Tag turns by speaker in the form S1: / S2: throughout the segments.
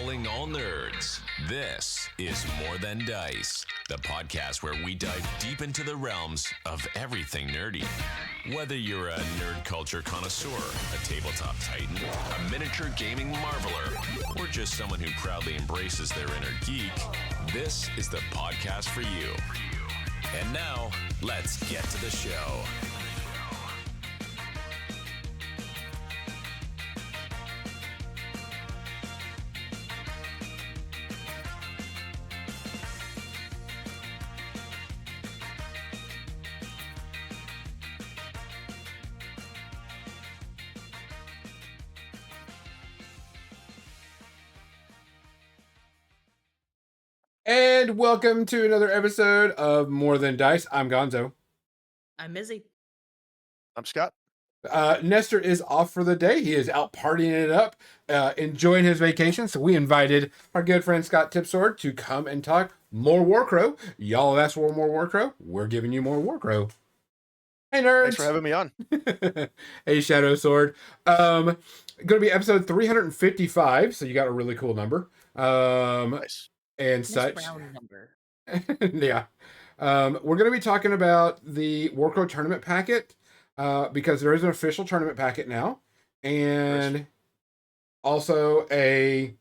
S1: Calling all nerds. This is More Than Dice, the podcast where we dive deep into the realms of everything nerdy. Whether you're a nerd culture connoisseur, a tabletop titan, a miniature gaming marveler, or just someone who proudly embraces their inner geek, this is the podcast for you. And now, let's get to the show.
S2: And welcome to another episode of More Than Dice. I'm Gonzo.
S3: I'm Izzy.
S4: I'm Scott.
S2: Nestor is off for the day. He is out partying it up, enjoying his vacation. So we invited our good friend Scott Tipsword to come and talk more Warcrow. Y'all have asked for more Warcrow. We're giving you more Warcrow. Hey, nerds.
S4: Thanks for having me on.
S2: Hey, Shadow Sword. Going to be episode 355. So you got a really cool number.
S4: Nice.
S2: And
S3: Nice
S2: such.
S3: round number.
S2: Yeah. We're going to be talking about the Warcrow Tournament packet because there is an official tournament packet now. And also a,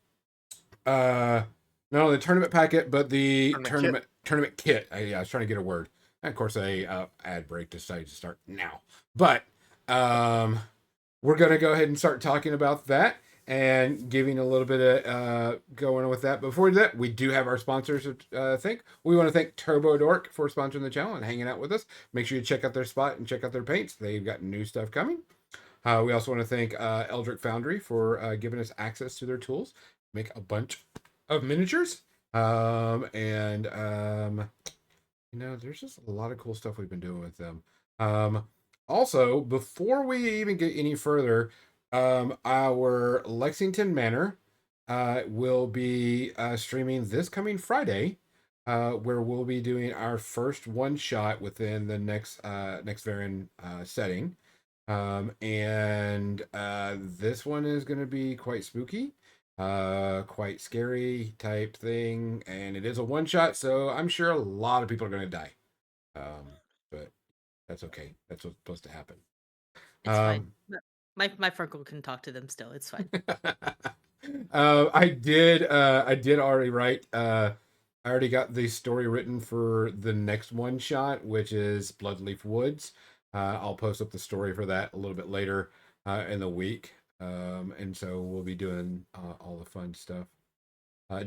S2: not only the tournament packet, but the tournament kit. I was trying to get a word. And of course, a ad break decided to start now. But we're going to go ahead and start talking about that and giving a little bit of going on with that. Before we do that, we do have our sponsors to thank. We want to thank Turbo Dork for sponsoring the channel and hanging out with us. Make sure you check out their spot and check out their paints. They've got new stuff coming. We also want to thank Eldritch Foundry for giving us access to their tools. Make a bunch of miniatures. There's just a lot of cool stuff we've been doing with them. Also, before we even get any further, our Lexington Manor will be streaming this coming Friday, where we'll be doing our first one shot within the next variant setting. This one is going to be quite spooky, quite scary type thing, and it is a one shot, so I'm sure a lot of people are going to die. But that's okay. That's what's supposed to happen.
S3: It's fine. My Freckle can talk to them still. It's fine.
S2: I did already write. I already got the story written for the next one shot, which is Bloodleaf Woods. I'll post up the story for that a little bit later in the week. And so we'll be doing all the fun stuff.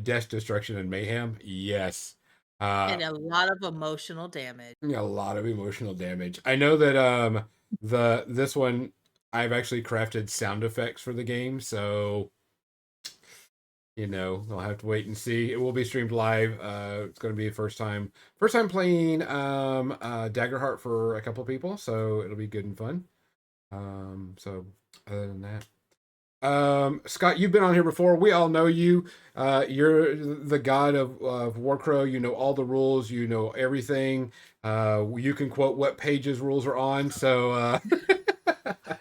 S2: Death, Destruction, and Mayhem. Yes.
S3: And a lot of emotional damage.
S2: A lot of emotional damage. I know that this one, I've actually crafted sound effects for the game, so I'll have to wait and see. It will be streamed live. It's going to be the first time playing Daggerheart for a couple of people, so it'll be good and fun. So other than that, Scott, you've been on here before. We all know you. You're the god of Warcrow. You know all the rules. You know everything. You can quote what pages rules are on. So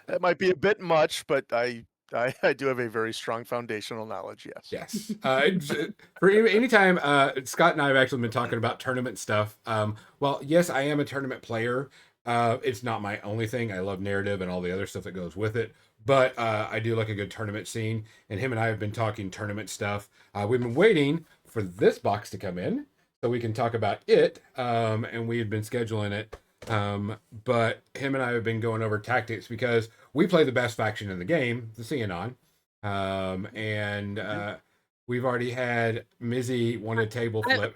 S4: That might be a bit much, but I do have a very strong foundational knowledge. Yes.
S2: Yes. For any time, Scott and I have actually been talking about tournament stuff. Well, yes, I am a tournament player. It's not my only thing. I love narrative and all the other stuff that goes with it. But I do like a good tournament scene. And him and I have been talking tournament stuff. We've been waiting for this box to come in so we can talk about it. And we had been scheduling it. But him and I have been going over tactics because we play the best faction in the game, the Xenon. We've already had Mizzy want a table flip.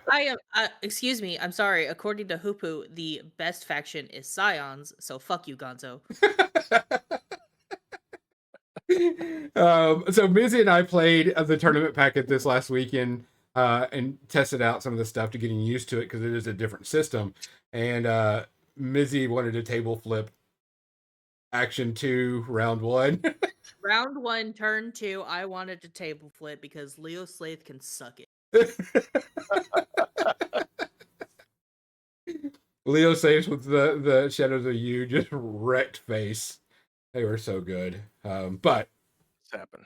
S3: Excuse me. I'm sorry. According to Hoopu, the best faction is Scions. So fuck you, Gonzo.
S2: So Mizzy and I played the tournament packet this last weekend and tested out some of the stuff to getting used to it because it is a different system. And Mizzy wanted a table flip. Action 2, round 1.
S3: Round 1, turn 2. I wanted to table flip because Leo Slaith can suck it.
S2: Leo saves with the Shadows of You, just wrecked face. They were so good. But
S4: It's happened.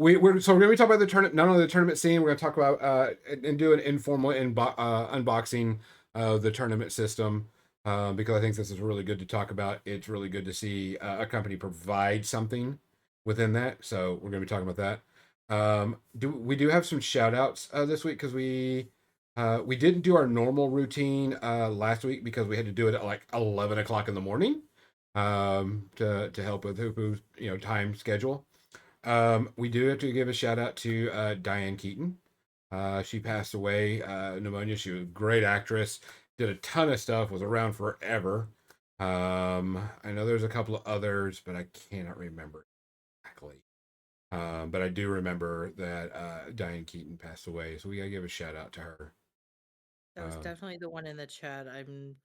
S2: we're going to be talking about the tournament, not only the tournament scene. We're going to talk about and do an informal unboxing of the tournament system because I think this is really good to talk about. It's really good to see a company provide something within that. So we're going to be talking about that. We do have some shout outs this week because we didn't do our normal routine last week because we had to do it at like 11 o'clock in the morning to help with Hoopo's time schedule. We do have to give a shout out to Diane Keaton. She passed away pneumonia. She was a great actress, did a ton of stuff, was around forever. I know there's a couple of others, but I cannot remember exactly. But I do remember that Diane Keaton passed away, so we gotta give a shout out to her.
S3: That was definitely the one in the chat. I'm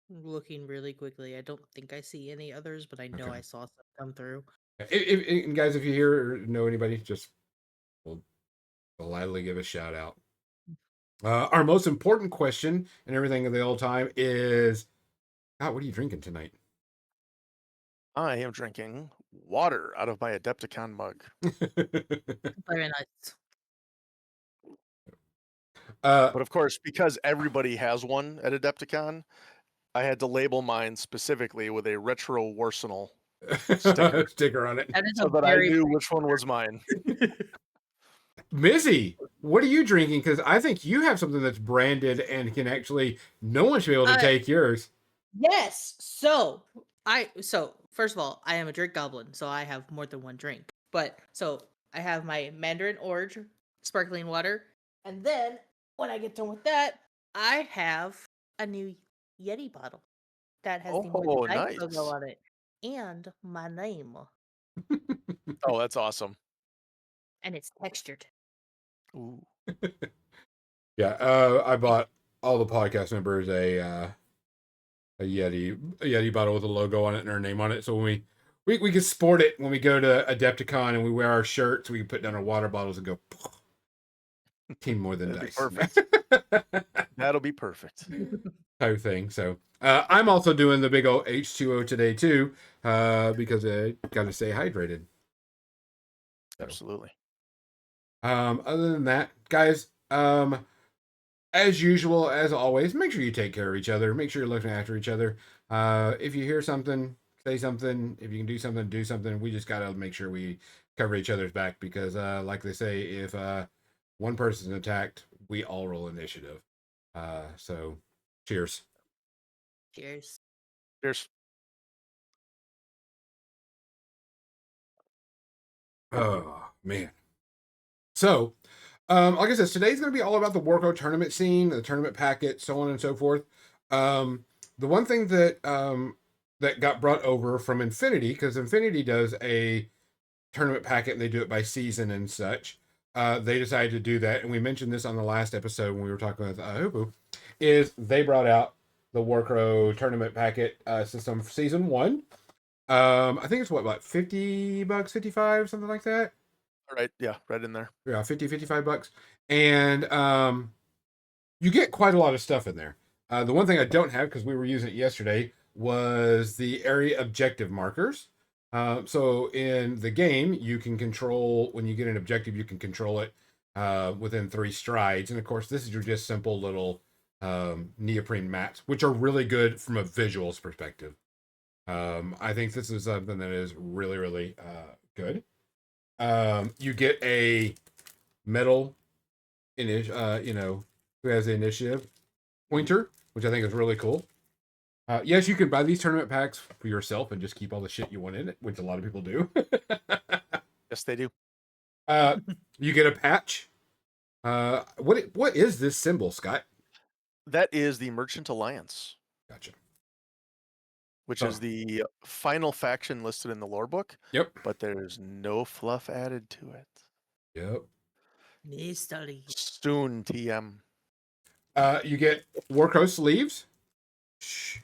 S3: looking really quickly. I don't think I see any others, but I know
S2: Okay.
S3: I saw some come through.
S2: And guys, if you hear or know anybody, just we'll gladly give a shout out. Our most important question and everything of the old time is, God, what are you drinking tonight?
S4: I am drinking water out of my Adepticon mug.
S3: Very nice.
S4: But of course, because everybody has one at Adepticon, I had to label mine specifically with a retro Warsenal
S2: sticker on it.
S3: That is
S4: so
S3: a
S4: that I
S3: very
S4: knew which one was mine.
S2: Missy, what are you drinking? Because I think you have something that's branded and can actually, no one should be able to take yours.
S3: Yes. So first of all, I am a drink goblin, so I have more than one drink. But so I have my Mandarin Orange sparkling water, and then when I get done with that, I have a new Yeti bottle that has the More
S4: Oh,
S3: Than Dice logo
S4: nice.
S3: on it and my name,
S4: Oh, that's awesome.
S3: and it's textured.
S4: Ooh.
S2: Yeah, I bought all the podcast members a Yeti bottle with a logo on it and our name on it. So when we can sport it when we go to Adepticon and we wear our shirts, we can put down our water bottles and go Team More Than
S4: That'd be
S2: Dice.
S4: perfect. That'll be perfect.
S2: Type thing. So I'm also doing the big old H2O today too, because I gotta stay hydrated. So,
S4: Absolutely.
S2: other than that, guys, as usual, as always, make sure you take care of each other. Make sure you're looking after each other. If you hear something, say something. If you can do something, do something. We just gotta make sure we cover each other's back because, like they say, if one person's attacked, we all roll initiative. So, cheers.
S3: Cheers.
S4: Cheers.
S2: Oh man. So, like I said, today's going to be all about the Warcrow tournament scene, the tournament packet, so on and so forth. The one thing that that got brought over from Infinity, because Infinity does a tournament packet and they do it by season and such. They decided to do that, and we mentioned this on the last episode when we were talking with Hoopu, is they brought out the Warcrow tournament packet system for season 1. I think it's what, $50, 55, something like that.
S4: All right. Yeah, right in there.
S2: Yeah, 50, $55. And you get quite a lot of stuff in there. The one thing I don't have, because we were using it yesterday, was the area objective markers. So in the game, you can control, when you get an objective, you can control it within 3 strides. And of course, this is your just simple little neoprene mats, which are really good from a visuals perspective. I think this is something that is really, really good. You get a metal who has the initiative pointer, which I think is really cool. Yes, you can buy these tournament packs for yourself and just keep all the shit you want in it, which a lot of people do.
S4: Yes, they do.
S2: You get a patch. What is this symbol, Scott?
S4: That is the Merchant Alliance.
S2: Gotcha.
S4: Which is the final faction listed in the lore book.
S2: Yep.
S4: But there's no fluff added to it.
S2: Yep.
S3: Mystery.
S4: Soon, TM.
S2: You get Warcrow sleeves. Shh.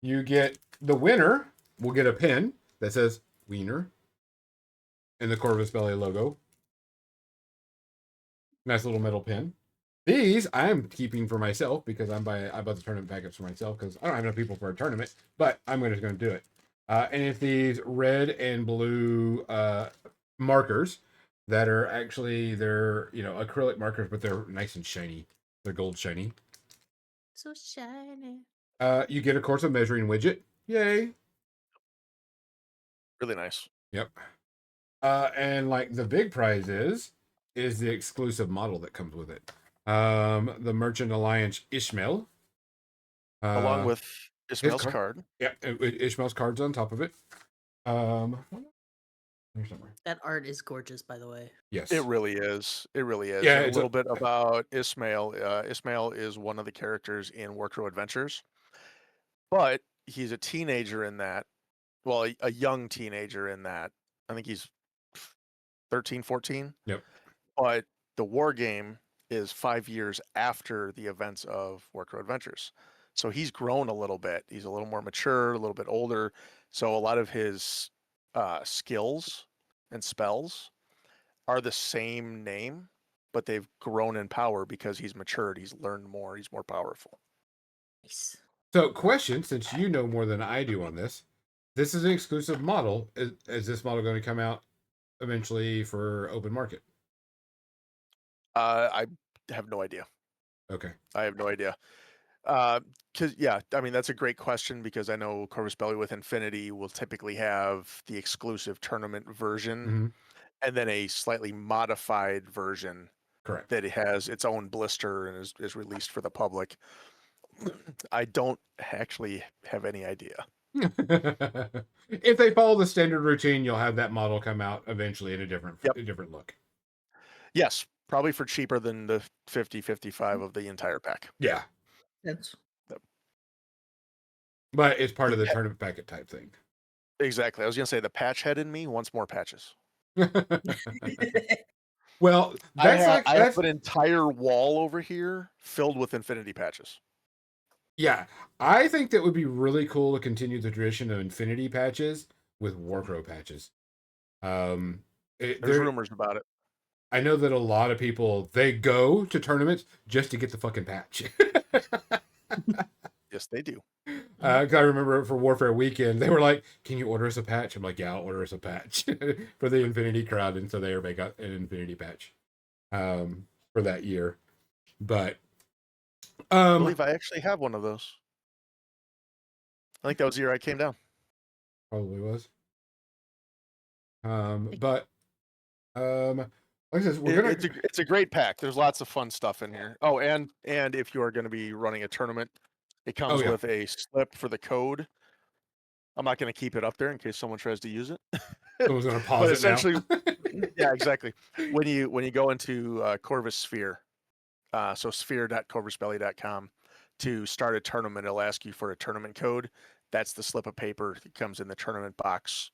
S2: You get the winner will get a pin that says Wiener and the Corvus Belly logo. Nice little metal pin. These I'm keeping for myself because I bought the tournament packets for myself because I don't have enough people for a tournament, but I'm just going to do it. And it's these red and blue markers that are actually they're acrylic markers, but they're nice and shiny. They're gold shiny.
S3: So shiny.
S2: You get, of course, a measuring widget. Yay!
S4: Really nice.
S2: Yep. And like the big prize is the exclusive model that comes with it. The Merchant Alliance Ishmael.
S4: Along with
S2: His
S4: Ismail's
S2: card.
S4: card.
S2: Yeah, Ishmael's card's on top of it. Here's somewhere.
S3: That art is gorgeous, by the way.
S2: Yes.
S4: It really is. It really is.
S2: Yeah,
S4: And a
S2: it's
S4: little bit about Ismail. Ismail is one of the characters in Warcrow Adventures, but he's a teenager in that. Well, a young teenager in that. I think he's 13, 14.
S2: Yep.
S4: But the war game is 5 years after the events of Warcrow Adventures. So he's grown a little bit. He's a little more mature, a little bit older. So a lot of his skills and spells are the same name, but they've grown in power because he's matured. He's learned more. He's more powerful.
S3: Nice.
S2: So, question, since you know more than I do on this, this is an exclusive model. Is this model going to come out eventually for open market?
S4: I have no idea.
S2: Okay.
S4: I have no idea. Because I mean that's a great question because I know Corvus Belli with Infinity will typically have the exclusive tournament version
S2: Mm-hmm.
S4: and then a slightly modified version
S2: Correct.
S4: that it has its own blister and is released for the public. I don't actually have any idea.
S2: If they follow the standard routine, you'll have that model come out eventually in a different look.
S4: Yes, probably for cheaper than the 50-55 of the entire pack.
S2: Yeah.
S3: That's
S2: But it's part of the tournament packet type thing.
S4: Exactly. I was gonna say the patch head in me wants more patches.
S2: Well,
S4: I
S2: that's
S4: have an entire wall over here filled with Infinity patches.
S2: Yeah, I think that would be really cool to continue the tradition of Infinity patches with Warcrow patches.
S4: There's rumors about it.
S2: I know that a lot of people, they go to tournaments just to get the fucking patch.
S4: Yes, they do.
S2: I remember for Warfare Weekend, they were like, "Can you order us a patch?" I'm like, "Yeah, I'll order us a patch for the Infinity crowd," and so they got an Infinity patch for that year. But
S4: I believe I actually have one of those. I think that was the year I came down.
S2: Probably was. But like I said,
S4: it's a great pack. There's lots of fun stuff in here. Oh, and if you are going to be running a tournament, it comes with a slip for the code. I'm not going to keep it up there in case someone tries to use it.
S2: Someone's going to pause
S4: but
S2: it
S4: essentially,
S2: now.
S4: yeah, exactly. When you go into Corvus Sphere, so sphere.corvusbelly.com to start a tournament, it'll ask you for a tournament code. That's the slip of paper that comes in the tournament box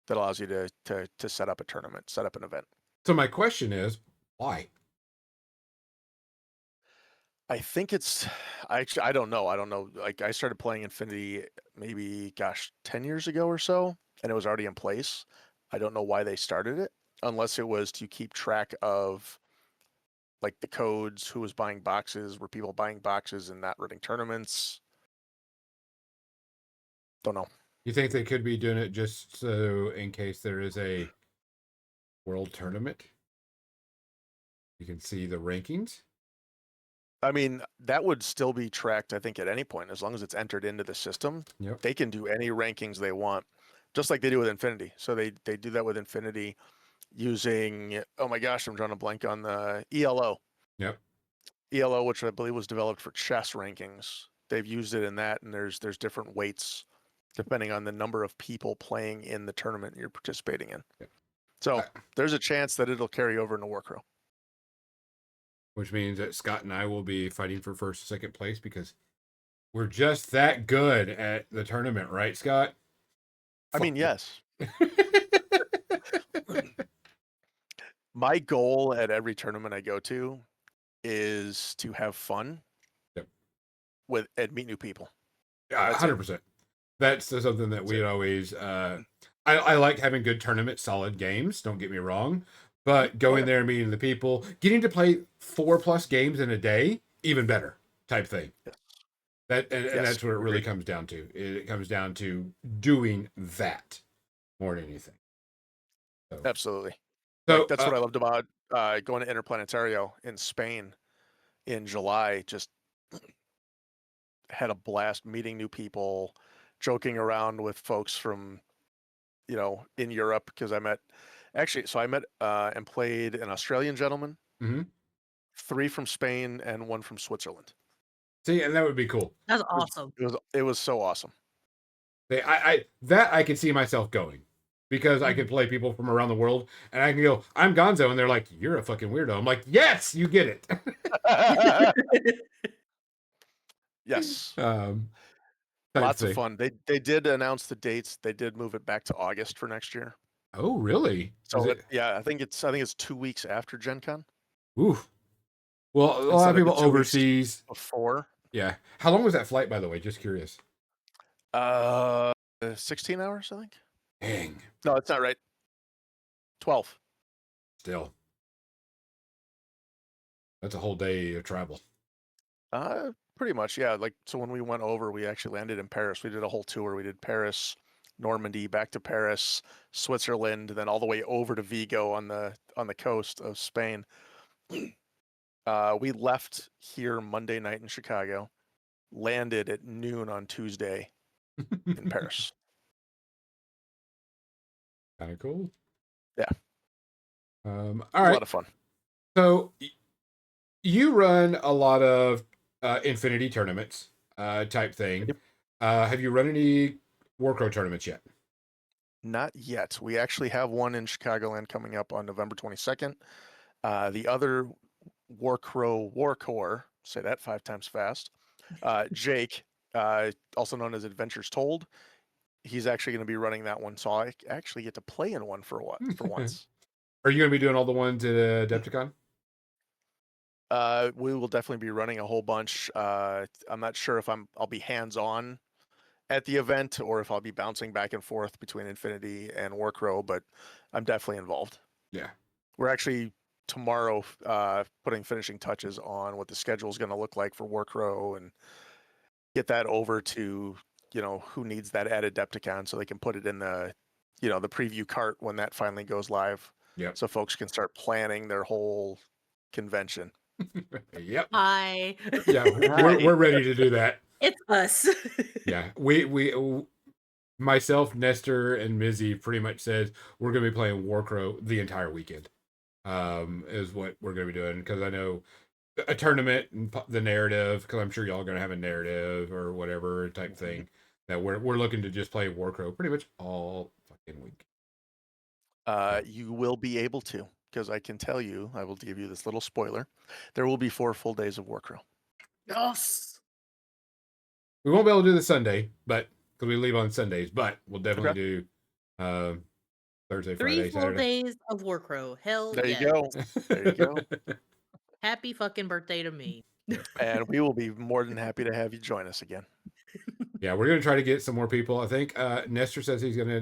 S4: that allows you to set up a tournament, set up an event.
S2: So my question is, why?
S4: I think it's I don't know. I don't know. Like I started playing Infinity maybe 10 years ago or so, and it was already in place. I don't know why they started it, unless it was to keep track of like the codes, who was buying boxes, were people buying boxes and not running tournaments. Don't know.
S2: You think they could be doing it just so in case there is a world tournament, you can see the rankings?
S4: I mean, that would still be tracked, I think, at any point, as long as it's entered into the system.
S2: Yep.
S4: They can do any rankings they want, just like they do with Infinity. So they do that with Infinity using, oh my gosh, I'm drawing a blank on the ELO.
S2: Yep.
S4: ELO, which I believe was developed for chess rankings. They've used it in that, and there's different weights depending on the number of people playing in the tournament you're participating in.
S2: Yep.
S4: So there's a chance that it'll carry over into Warcrow.
S2: Which means that Scott and I will be fighting for first and second place because we're just that good at the tournament, right, Scott?
S4: I mean, yes. My goal at every tournament I go to is to have fun and meet new people.
S2: Yeah, 100%. That's something that we'd always I like having good tournament, solid games, don't get me wrong. But going there and meeting the people, getting to play 4+ games in a day, even better type thing.
S4: Yes.
S2: That's what it really comes down to. It comes down to doing that more than anything. So,
S4: Absolutely.
S2: so
S4: Like that's what I loved about going to Interplanetario in Spain in July. Just had a blast meeting new people, joking around with folks from, in Europe because I met and played an Australian gentleman,
S2: mhm.
S4: 3 from Spain and 1 from Switzerland.
S2: See, and that would be cool.
S3: That's
S4: It was
S3: awesome.
S4: it was so awesome.
S2: I could see myself going because I could play people from around the world, and I can go, I'm Gonzo, and they're like, you're a fucking weirdo. I'm like, yes, you get it.
S4: Yes.
S2: Type
S4: Lots of
S2: thing.
S4: fun. They did announce the dates. They did move it back to August for next year.
S2: Oh, really? Is
S4: So
S2: it?
S4: yeah, I think it's 2 weeks after Gen Con
S2: Oof. Well, a lot of
S4: instead of the
S2: people
S4: 2 weeks
S2: overseas.
S4: before.
S2: Yeah. How long was that flight, by the way? Just curious.
S4: 16 hours, I think.
S2: Dang.
S4: No, that's not right. 12.
S2: Still. That's a whole day of travel.
S4: Pretty much, yeah. Like, so when we went over, we actually landed in Paris. We did a whole tour. We did Paris, Normandy, back to Paris, Switzerland, then all the way over to Vigo on the coast of Spain. We left here Monday night in Chicago, landed at noon on Tuesday in Paris.
S2: Kind of cool.
S4: Yeah.
S2: All
S4: A
S2: right.
S4: lot of fun.
S2: So you run a lot of Infinity tournaments type thing.
S4: Yep.
S2: Have you run any Warcrow tournaments yet?
S4: Not yet. We actually have one in Chicagoland coming up on November 22nd. The other Warcore, say that 5 times fast, Jake, also known as Adventures Told, he's actually going to be running that one. So I actually get to play in one for once.
S2: Are you going to be doing all the ones at Adepticon?
S4: We will definitely be running a whole bunch. I'm not sure if I'll be hands-on at the event or if I'll be bouncing back and forth between Infinity and Warcrow, but I'm definitely involved.
S2: Yeah.
S4: We're actually tomorrow putting finishing touches on what the schedule is going to look like for Warcrow and get that over to who needs that at Adepticon so they can put it in the the preview cart when that finally goes live.
S2: Yep.
S4: So folks can start planning their whole convention.
S2: Yep.
S3: Hi.
S2: Yeah, we're ready to do that.
S3: It's us.
S2: Yeah, we myself, Nestor, and Mizzy pretty much said we're going to be playing Warcrow the entire weekend. Is what we're going to be doing because I know a tournament and the narrative, because I'm sure y'all are going to have a narrative or whatever type thing, that we're looking to just play Warcrow pretty much all fucking week.
S4: You will be able to, because I can tell you, I will give you this little spoiler. There will be 4 full days of Warcrow.
S3: Yes.
S2: We won't be able to do the Sunday, but because we leave on Sundays, but we'll definitely do Thursday,
S3: 3
S2: Friday,
S3: full
S2: Saturday.
S3: days of Warcrow. Hell
S4: There
S3: yeah.
S4: you go. There you go.
S3: Happy fucking birthday to me.
S4: And we will be more than happy to have you join us again.
S2: Yeah, we're gonna try to get some more people. I think Nestor says he's gonna.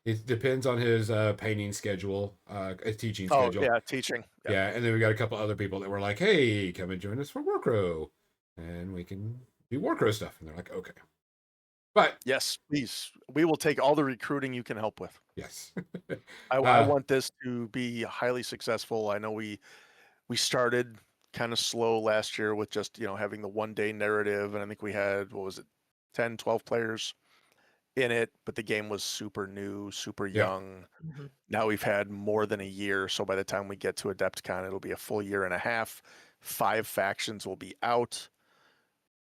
S2: It depends on his painting schedule, his teaching schedule.
S4: Oh yeah, teaching.
S2: Yeah, and then we got a couple other people that were like, "Hey, come and join us for Warcrow, and we can do Warcrow stuff." And they're like, "Okay." But
S4: yes, please, we will take all the recruiting you can help with.
S2: yes,
S4: I want this to be highly successful. I know we started kind of slow last year with just having the 1-day narrative, and I think we had 10, 12 players in it, but the game was super new, super young.
S3: Mm-hmm.
S4: Now we've had more than a year, so by the time we get to Adepticon, it'll be a full year and a half. 5 factions will be out.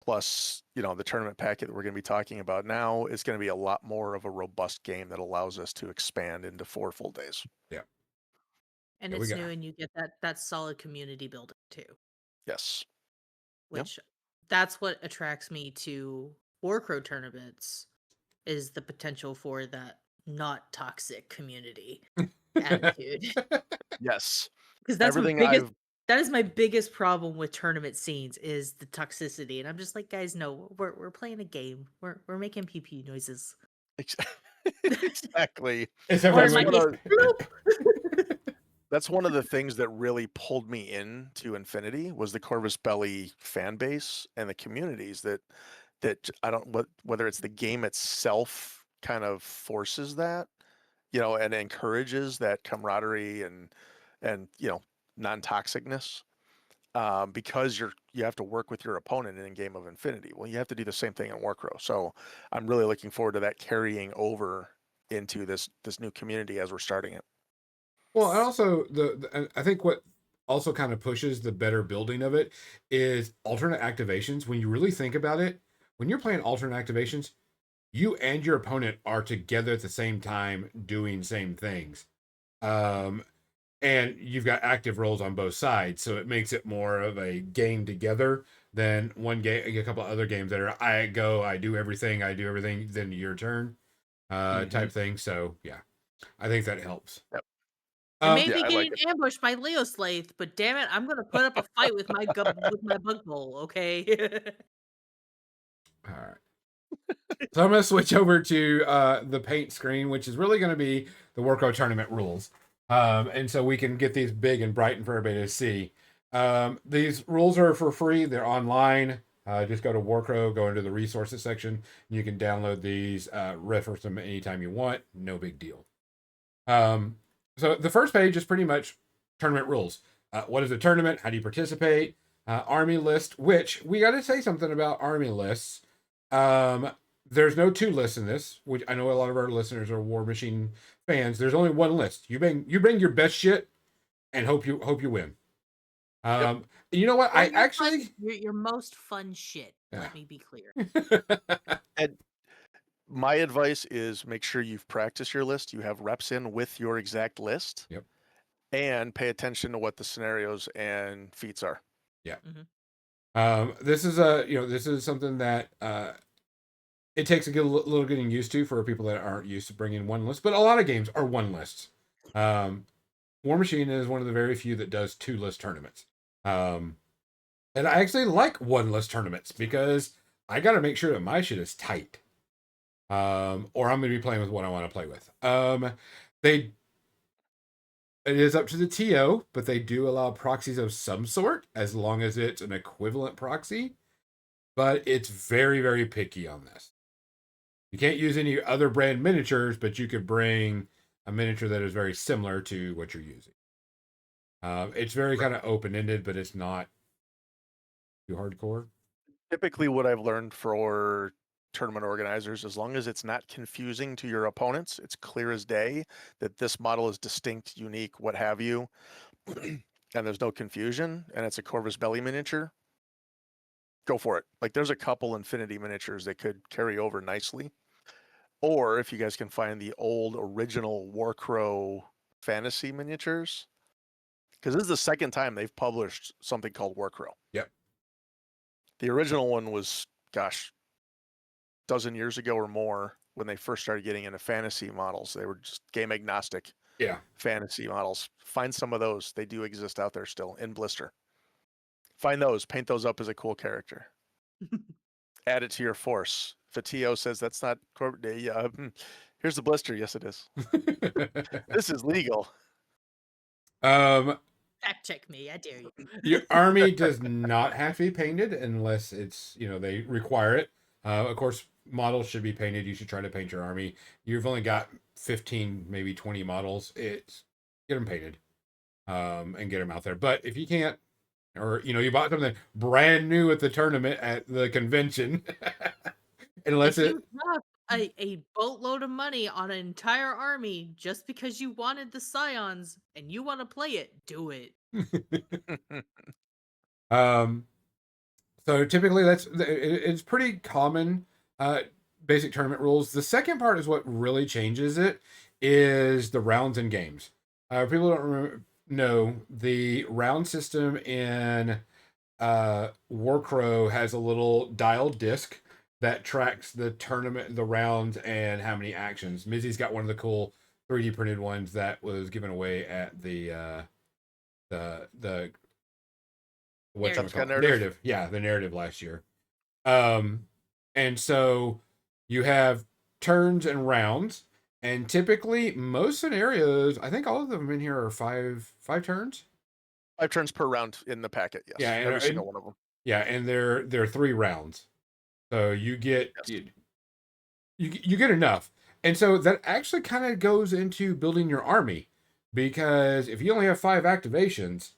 S4: Plus, the tournament packet that we're going to be talking about now is going to be a lot more of a robust game that allows us to expand into 4 full days.
S2: yeah,
S3: And
S2: Yeah,
S3: it's new, and you get that solid community building too.
S4: Yes.
S3: Which that's what attracts me to Warcrow tournaments is the potential for that not toxic community attitude.
S4: Yes.
S3: Because that's
S4: Everything
S3: that is my biggest problem with tournament scenes is the toxicity. And I'm just like, guys, no, we're playing a game. We're making pew pew noises.
S4: Exactly.
S3: Or my
S4: That's one of the things that really pulled me into Infinity was the Corvus Belli fan base and the communities that I don't whether it's the game itself kind of forces that. and encourages that camaraderie and non-toxicness, because you have to work with your opponent in Game of Infinity. Well, you have to do the same thing in Warcrow. So I'm really looking forward to that carrying over into this new community as we're starting it.
S2: Well, and also and I think what also kind of pushes the better building of it is alternate activations. When you really think about it, when you're playing alternate activations, you and your opponent are together at the same time doing same things. Um, and you've got active roles on both sides, so it makes it more of a game together than one game, a couple of other games that are I do everything, then your turn, type thing. So yeah, I think that helps.
S4: Yep.
S3: I may
S4: Yeah,
S3: be
S4: I like
S3: getting
S4: it.
S3: ambushed by Leo Slaith, but damn it, I'm gonna put up a fight with my with my bug bowl, okay?
S2: All right. So I'm going to switch over to the paint screen, which is really going to be the Warcrow tournament rules. And so we can get these big and bright and for everybody to see. These rules are for free. They're online. Just go to Warcrow, go into the resources section. And you can download these, reference them anytime you want. No big deal. So the first page is pretty much tournament rules. What is a tournament? How do you participate? Army list, which we got to say something about army lists. There's no 2 lists in this, which I know a lot of our listeners are War Machine fans. There's only 1 list. You bring your best shit and hope you win. You know what?
S3: Or
S2: I
S3: your
S2: actually
S3: fun, your most fun shit.
S2: Yeah.
S3: Let me be clear.
S4: And my advice is make sure you've practiced your list. You have reps in with your exact list.
S2: Yep.
S4: And pay attention to what the scenarios and feats are.
S2: Yeah.
S3: Mhm.
S2: This is something that it takes a little getting used to for people that aren't used to bringing 1 list, but a lot of games are 1 lists. War Machine is one of the very few that does 2 list tournaments. And I actually like 1 list tournaments because I got to make sure that my shit is tight. Or I'm going to be playing with what I want to play with. It is up to the TO, but they do allow proxies of some sort as long as it's an equivalent proxy. But it's very, very picky on this. You can't use any other brand miniatures, but you could bring a miniature that is very similar to what you're using. It's very kind of open-ended, but it's not too hardcore.
S4: Typically, what I've learned for tournament organizers, as long as it's not confusing to your opponents, it's clear as day that this model is distinct, unique, what have you, and there's no confusion, and it's a Corvus Belli miniature, go for it. Like, there's a couple Infinity miniatures that could carry over nicely. Or if you guys can find the old original Warcrow fantasy miniatures, because this is the second time they've published something called Warcrow.
S2: Yep.
S4: The original one was, gosh, dozen years ago or more when they first started getting into fantasy models. They were just game agnostic.
S2: Yeah.
S4: Fantasy models. Find some of those. They do exist out there still in blister. Find those. Paint those up as a cool character. Add it to your force. If a TO says that's not here's the blister. Yes, it is. This is legal.
S3: Fact check me, I dare you.
S2: Your army does not have to be painted unless it's, they require it. Of course, models should be painted. You should try to paint your army. You've only got 15, maybe 20 models. Get them painted, and get them out there. But if you can't, or, you bought something brand new at the tournament at the convention, unless
S3: If you drop a boatload of money on an entire army just because you wanted the scions and you want to play it, do it.
S2: So typically it's pretty common, basic tournament rules. The second part is what really changes it, is the rounds and games. People don't know the round system in Warcrow has a little dial disc that tracks the tournament, the rounds, and how many actions. Mizzy's got one of the cool 3D printed ones that was given away at the narrative. Yeah, the narrative last year. And so you have turns and rounds, and typically most scenarios, I think all of them in here are five turns.
S4: 5 turns per round in the packet. Yes.
S2: Yeah,
S4: every single one of them.
S2: Yeah, and they're 3 rounds, so you get you get enough. And so that actually kind of goes into building your army, because if you only have 5 activations,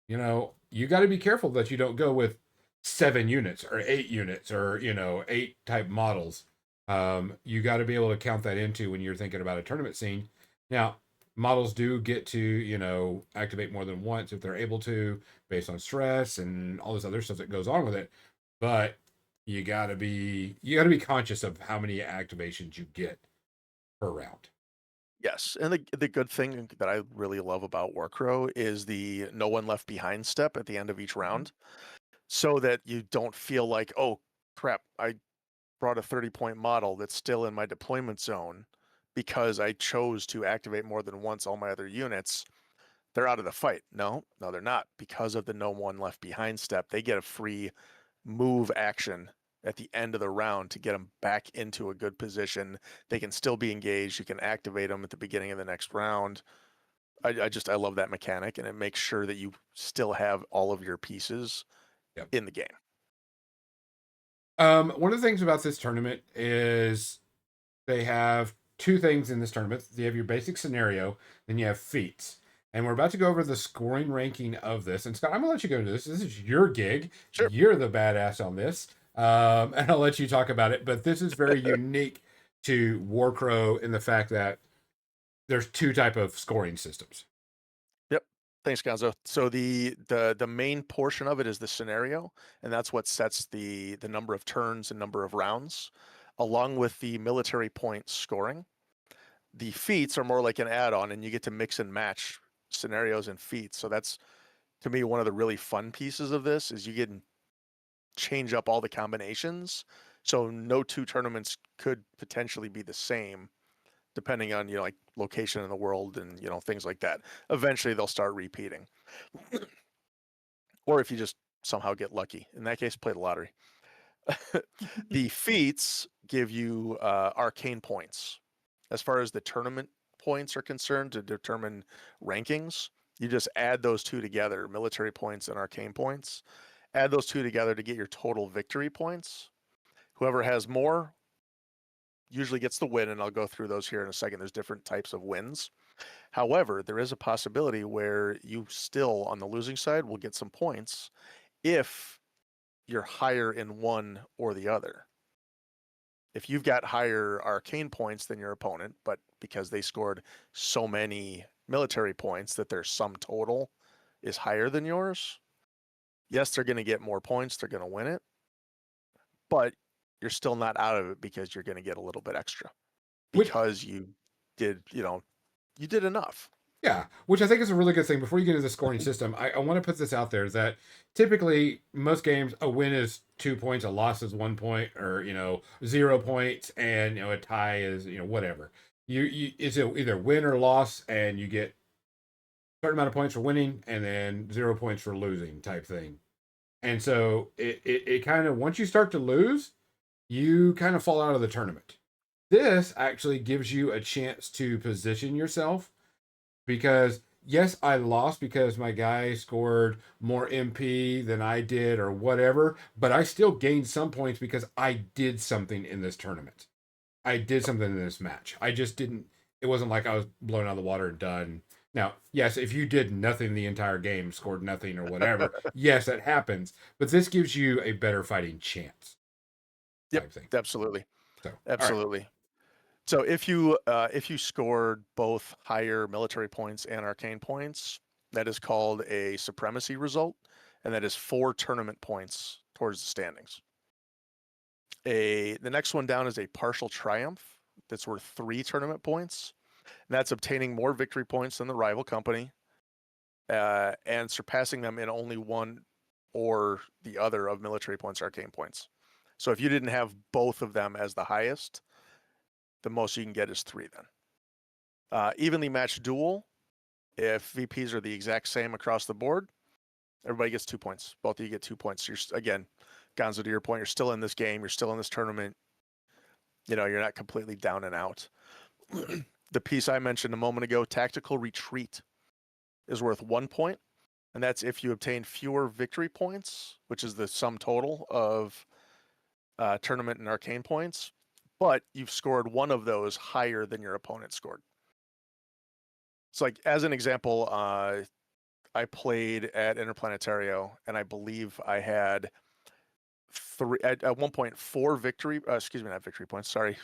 S2: you got to be careful that you don't go with 7 units or 8 units or 8 type models. You got to be able to count that into when you're thinking about a tournament scene. Now, models do get to activate more than once if they're able to, based on stress and all this other stuff that goes on with it. But you gotta be conscious of how many activations you get per round.
S4: Yes, and the good thing that I really love about Warcrow is the no one left behind step at the end of each round, so that you don't feel like, oh crap, I brought a 30-point model that's still in my deployment zone because I chose to activate more than once all my other units. They're out of the fight. No, they're not. Because of the no one left behind step, they get a free move action at the end of the round to get them back into a good position. They can still be engaged. You can activate them at the beginning of the next round. I love that mechanic, and it makes sure that you still have all of your pieces
S2: Yep.
S4: in the game.
S2: One of the things about this tournament is they have 2 things in this tournament. You have your basic scenario, then you have feats. And we're about to go over the scoring ranking of this. And Scott, I'm gonna let you go into this. This is your gig.
S4: Sure.
S2: You're the badass on this. And I'll let you talk about it. But this is very unique to Warcrow in the fact that there's 2 type of scoring systems.
S4: Yep. Thanks, Gonzo. So the main portion of it is the scenario, and that's what sets the number of turns and number of rounds, along with the military point scoring. The feats are more like an add-on, and you get to mix and match scenarios and feats. So that's, to me, one of the really fun pieces of this is you get to change up all the combinations. So no 2 tournaments could potentially be the same, depending on like location in the world and things like that. Eventually they'll start repeating. Or if you just somehow get lucky. In that case, play the lottery. The feats give you arcane points. As far as the tournament points are concerned, to determine rankings, you just add those 2 together, military points and arcane points. Add those 2 together to get your total victory points. Whoever has more usually gets the win, and I'll go through those here in a second. There's different types of wins. However, there is a possibility where you still, on the losing side, will get some points if you're higher in one or the other. If you've got higher arcane points than your opponent, but because they scored so many military points that their sum total is higher than yours, yes, they're going to get more points. They're going to win it, but you're still not out of it because you're going to get a little bit extra because you did enough.
S2: Yeah, which I think is a really good thing. Before you get into the scoring system, I want to put this out there that typically most games, a win is 2 points, a loss is 1 point, or 0 points, and a tie is whatever. It's either win or loss, and you get a certain amount of points for winning, and then 0 points for losing, type thing. And so it kind of, once you start to lose, you kind of fall out of the tournament. This actually gives you a chance to position yourself. Because yes, I lost because my guy scored more MP than I did or whatever, but I still gained some points because I did something in this tournament. I did something in this match. I just didn't, it wasn't like I was blown out of the water and done. Now, yes, if you did nothing the entire game, scored nothing or whatever, yes, that happens. But this gives you a better fighting chance.
S4: Yep, absolutely.
S2: So,
S4: absolutely. So if you scored both higher military points and arcane points, that is called a supremacy result, and that is 4 tournament points towards the standings. The next one down is a partial triumph that's worth 3 tournament points, and that's obtaining more victory points than the rival company, and surpassing them in only one or the other of military points or arcane points. So if you didn't have both of them as the highest, the most you can get is 3 then. Evenly matched duel, if VPs are the exact same across the board, everybody gets 2 points. Both of you get 2 points. You're, again, Gonzo, to your point, you're still in this game. You're still in this tournament. You're not completely down and out. The piece I mentioned a moment ago, tactical retreat, is worth 1 point. And that's if you obtain fewer victory points, which is the sum total of tournament and arcane points, but you've scored one of those higher than your opponent scored. So, like, as an example, I played at Interplanetario, and I believe I had at one point not victory points, sorry,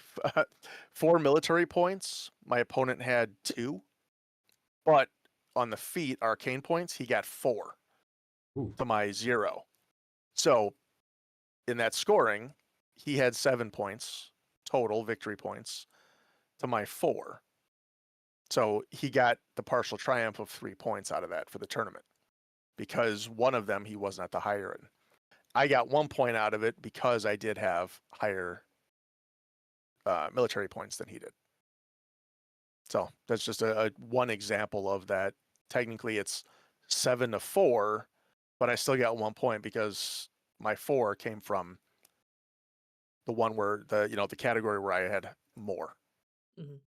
S4: 4 military points. My opponent had 2, but on the feat arcane points, he got 4 to my 0. So in that scoring, he had 7 points total victory points to my 4. So he got the partial triumph of 3 points out of that for the tournament, because one of them he wasn't at the higher end. I got 1 point out of it because I did have higher military points than he did. So that's just a one example of that. Technically, it's 7-4, but I still got 1 point because my 4 came from the one where the category where I had more.
S3: Mhm.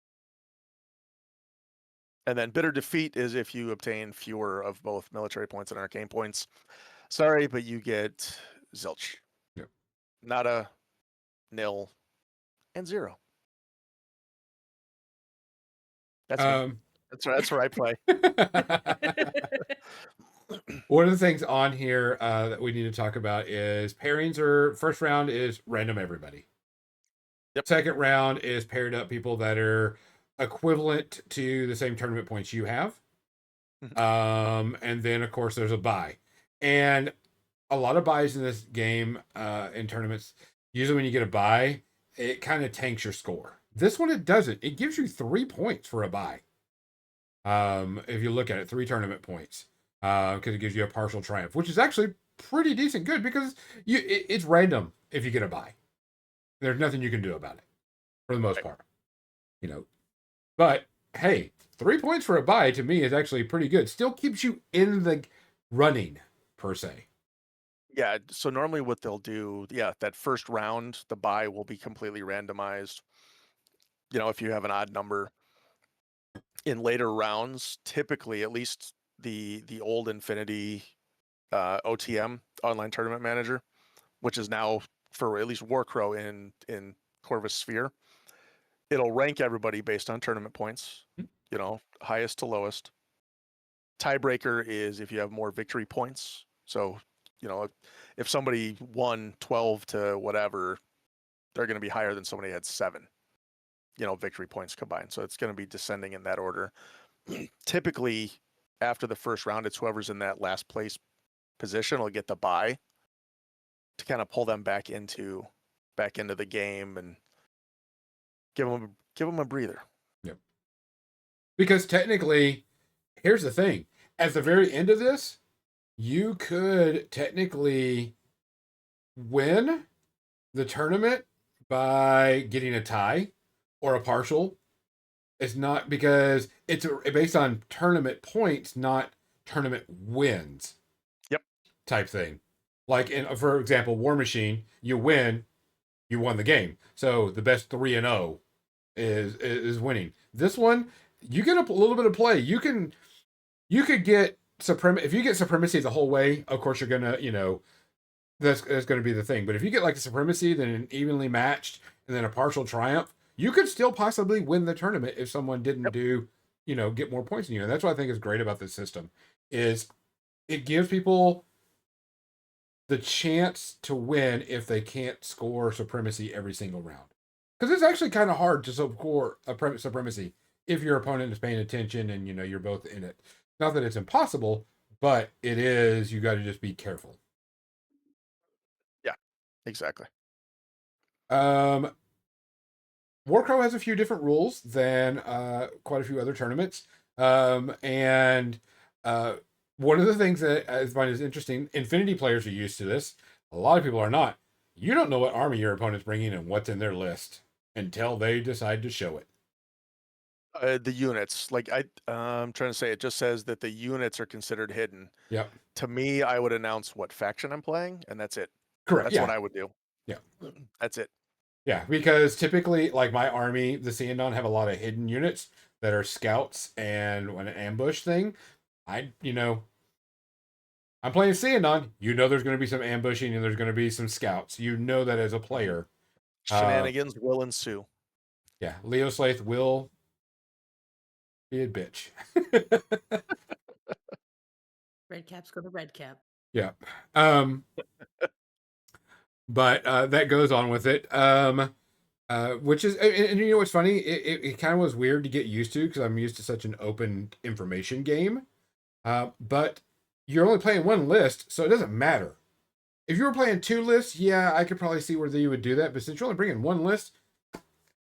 S4: And then bitter defeat is if you obtain fewer of both military points and arcane points. Sorry, but you get zilch.
S2: Yep.
S4: Nada, nil, and 0. That's me. That's where I play.
S2: One of the things on here that we need to talk about is pairings. First round is random everybody.
S4: Yep.
S2: Second round is paired up people that are equivalent to the same tournament points you have. And then of course there's a bye. And a lot of buys in this game in tournaments, usually when you get a bye, it kind of tanks your score. This one, it doesn't. It gives you 3 points for a bye. If you look at it, 3 tournament points. Because it gives you a partial triumph, which is actually pretty decent good because it's random if you get a bye. There's nothing you can do about it for the most part. But hey, 3 points for a bye to me is actually pretty good. Still keeps you in the running, per se.
S4: Yeah, so normally what they'll do, that first round, the bye will be completely randomized. If you have an odd number. In later rounds, typically, at least the old Infinity OTM, Online Tournament Manager, which is now for at least Warcrow in Corvus Sphere, it'll rank everybody based on tournament points, highest to lowest. Tiebreaker is if you have more victory points. So, if somebody won 12 to whatever, they're going to be higher than somebody had 7, victory points combined. So it's going to be descending in that order. Typically, after the first round, it's whoever's in that last place position will get the bye to kind of pull them back into the game and give them a breather.
S2: Yep. Because technically, here's the thing: at the very end of this, you could technically win the tournament by getting a tie or a partial. It's not, because it's based on tournament points, not tournament wins.
S4: Yep.
S2: Type thing. Like for example, War Machine, you win, you won the game. So the best 3-0 is winning. This one, you get a little bit of play. You could get if you get supremacy the whole way, of course you're gonna, that's gonna be the thing. But if you get like a supremacy, then an evenly matched, and then a partial triumph, you could still possibly win the tournament if someone didn't get more points than you. And that's what I think is great about this system, is it gives people the chance to win if they can't score supremacy every single round. Because it's actually kind of hard to score a supremacy if your opponent is paying attention and you're both in it. Not that it's impossible, but it is. You got to just be careful.
S4: Yeah, exactly.
S2: Warcrow has a few different rules than quite a few other tournaments. And one of the things that I find is interesting, Infinity players are used to this. A lot of people are not. You don't know what army your opponent's bringing and what's in their list until they decide to show it.
S4: The units, like I'm trying to say, it just says that the units are considered hidden.
S2: Yep.
S4: To me, I would announce what faction I'm playing, and that's it.
S2: Correct.
S4: That's what I would do.
S2: Yeah.
S4: That's it.
S2: Yeah, because typically, like my army, the Xenon have a lot of hidden units that are scouts and an ambush thing. I'm playing Xenon. There's going to be some ambushing and there's going to be some scouts. That as a player.
S4: Shenanigans will ensue.
S2: Yeah, Leo Slaith will be a bitch.
S3: Red caps go to red cap.
S2: Yeah. But that goes on with it. Which is, and you know what's funny? It kind of was weird to get used to because I'm used to such an open information game. But you're only playing one list, so it doesn't matter. If you were playing two lists, yeah, I could probably see where you would do that. But since you're only bringing one list,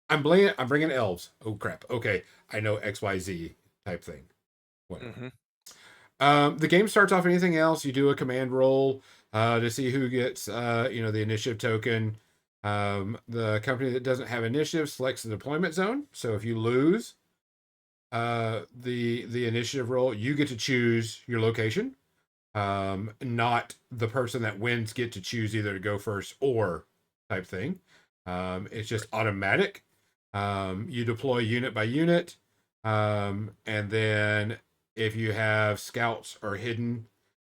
S2: I'm bringing elves. Oh crap. Okay, I know XYZ type thing. Whatever. The game starts off anything else. You do a command roll to see who gets the initiative token. The company that doesn't have initiative selects the deployment zone. So if you lose the initiative roll, you get to choose your location. Not the person that wins get to choose either to go first or type thing. It's just automatic. You deploy unit by unit. And then if you have scouts or hidden,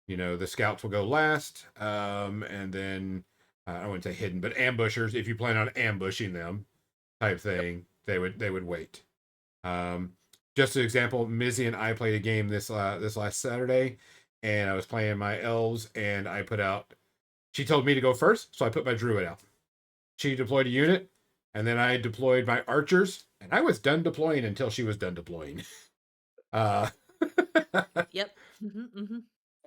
S2: the scouts will go last. And then I wouldn't say hidden, but ambushers, if you plan on ambushing them type thing, they would wait. Just an example, Mizzy and I played a game this last Saturday, and I was playing my elves, and I put out, she told me to go first, so I put my druid out. She deployed a unit, and then I deployed my archers, and I was done deploying until she was done deploying.
S3: Yep. Mm-hmm.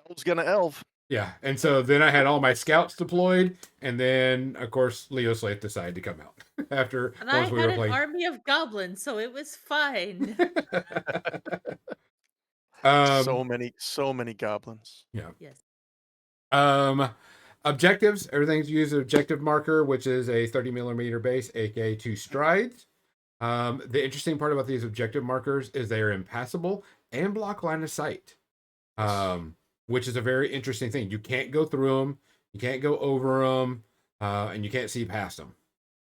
S4: Elf's gonna elf.
S2: Yeah, and so then I had all my scouts deployed, and then of course Leo Slaith decided to come out after
S3: And I
S2: once we
S3: had
S2: were
S3: an
S2: playing.
S3: army of goblins, so it was fine.
S4: So many goblins.
S2: Yeah.
S3: Yes.
S2: Objectives. Everything's used an objective marker, which is a 30 millimeter base, aka 2 strides. The interesting part about these objective markers is they are impassable and block line of sight. Which is a very interesting thing. You can't go through them, you can't go over them, and you can't see past them.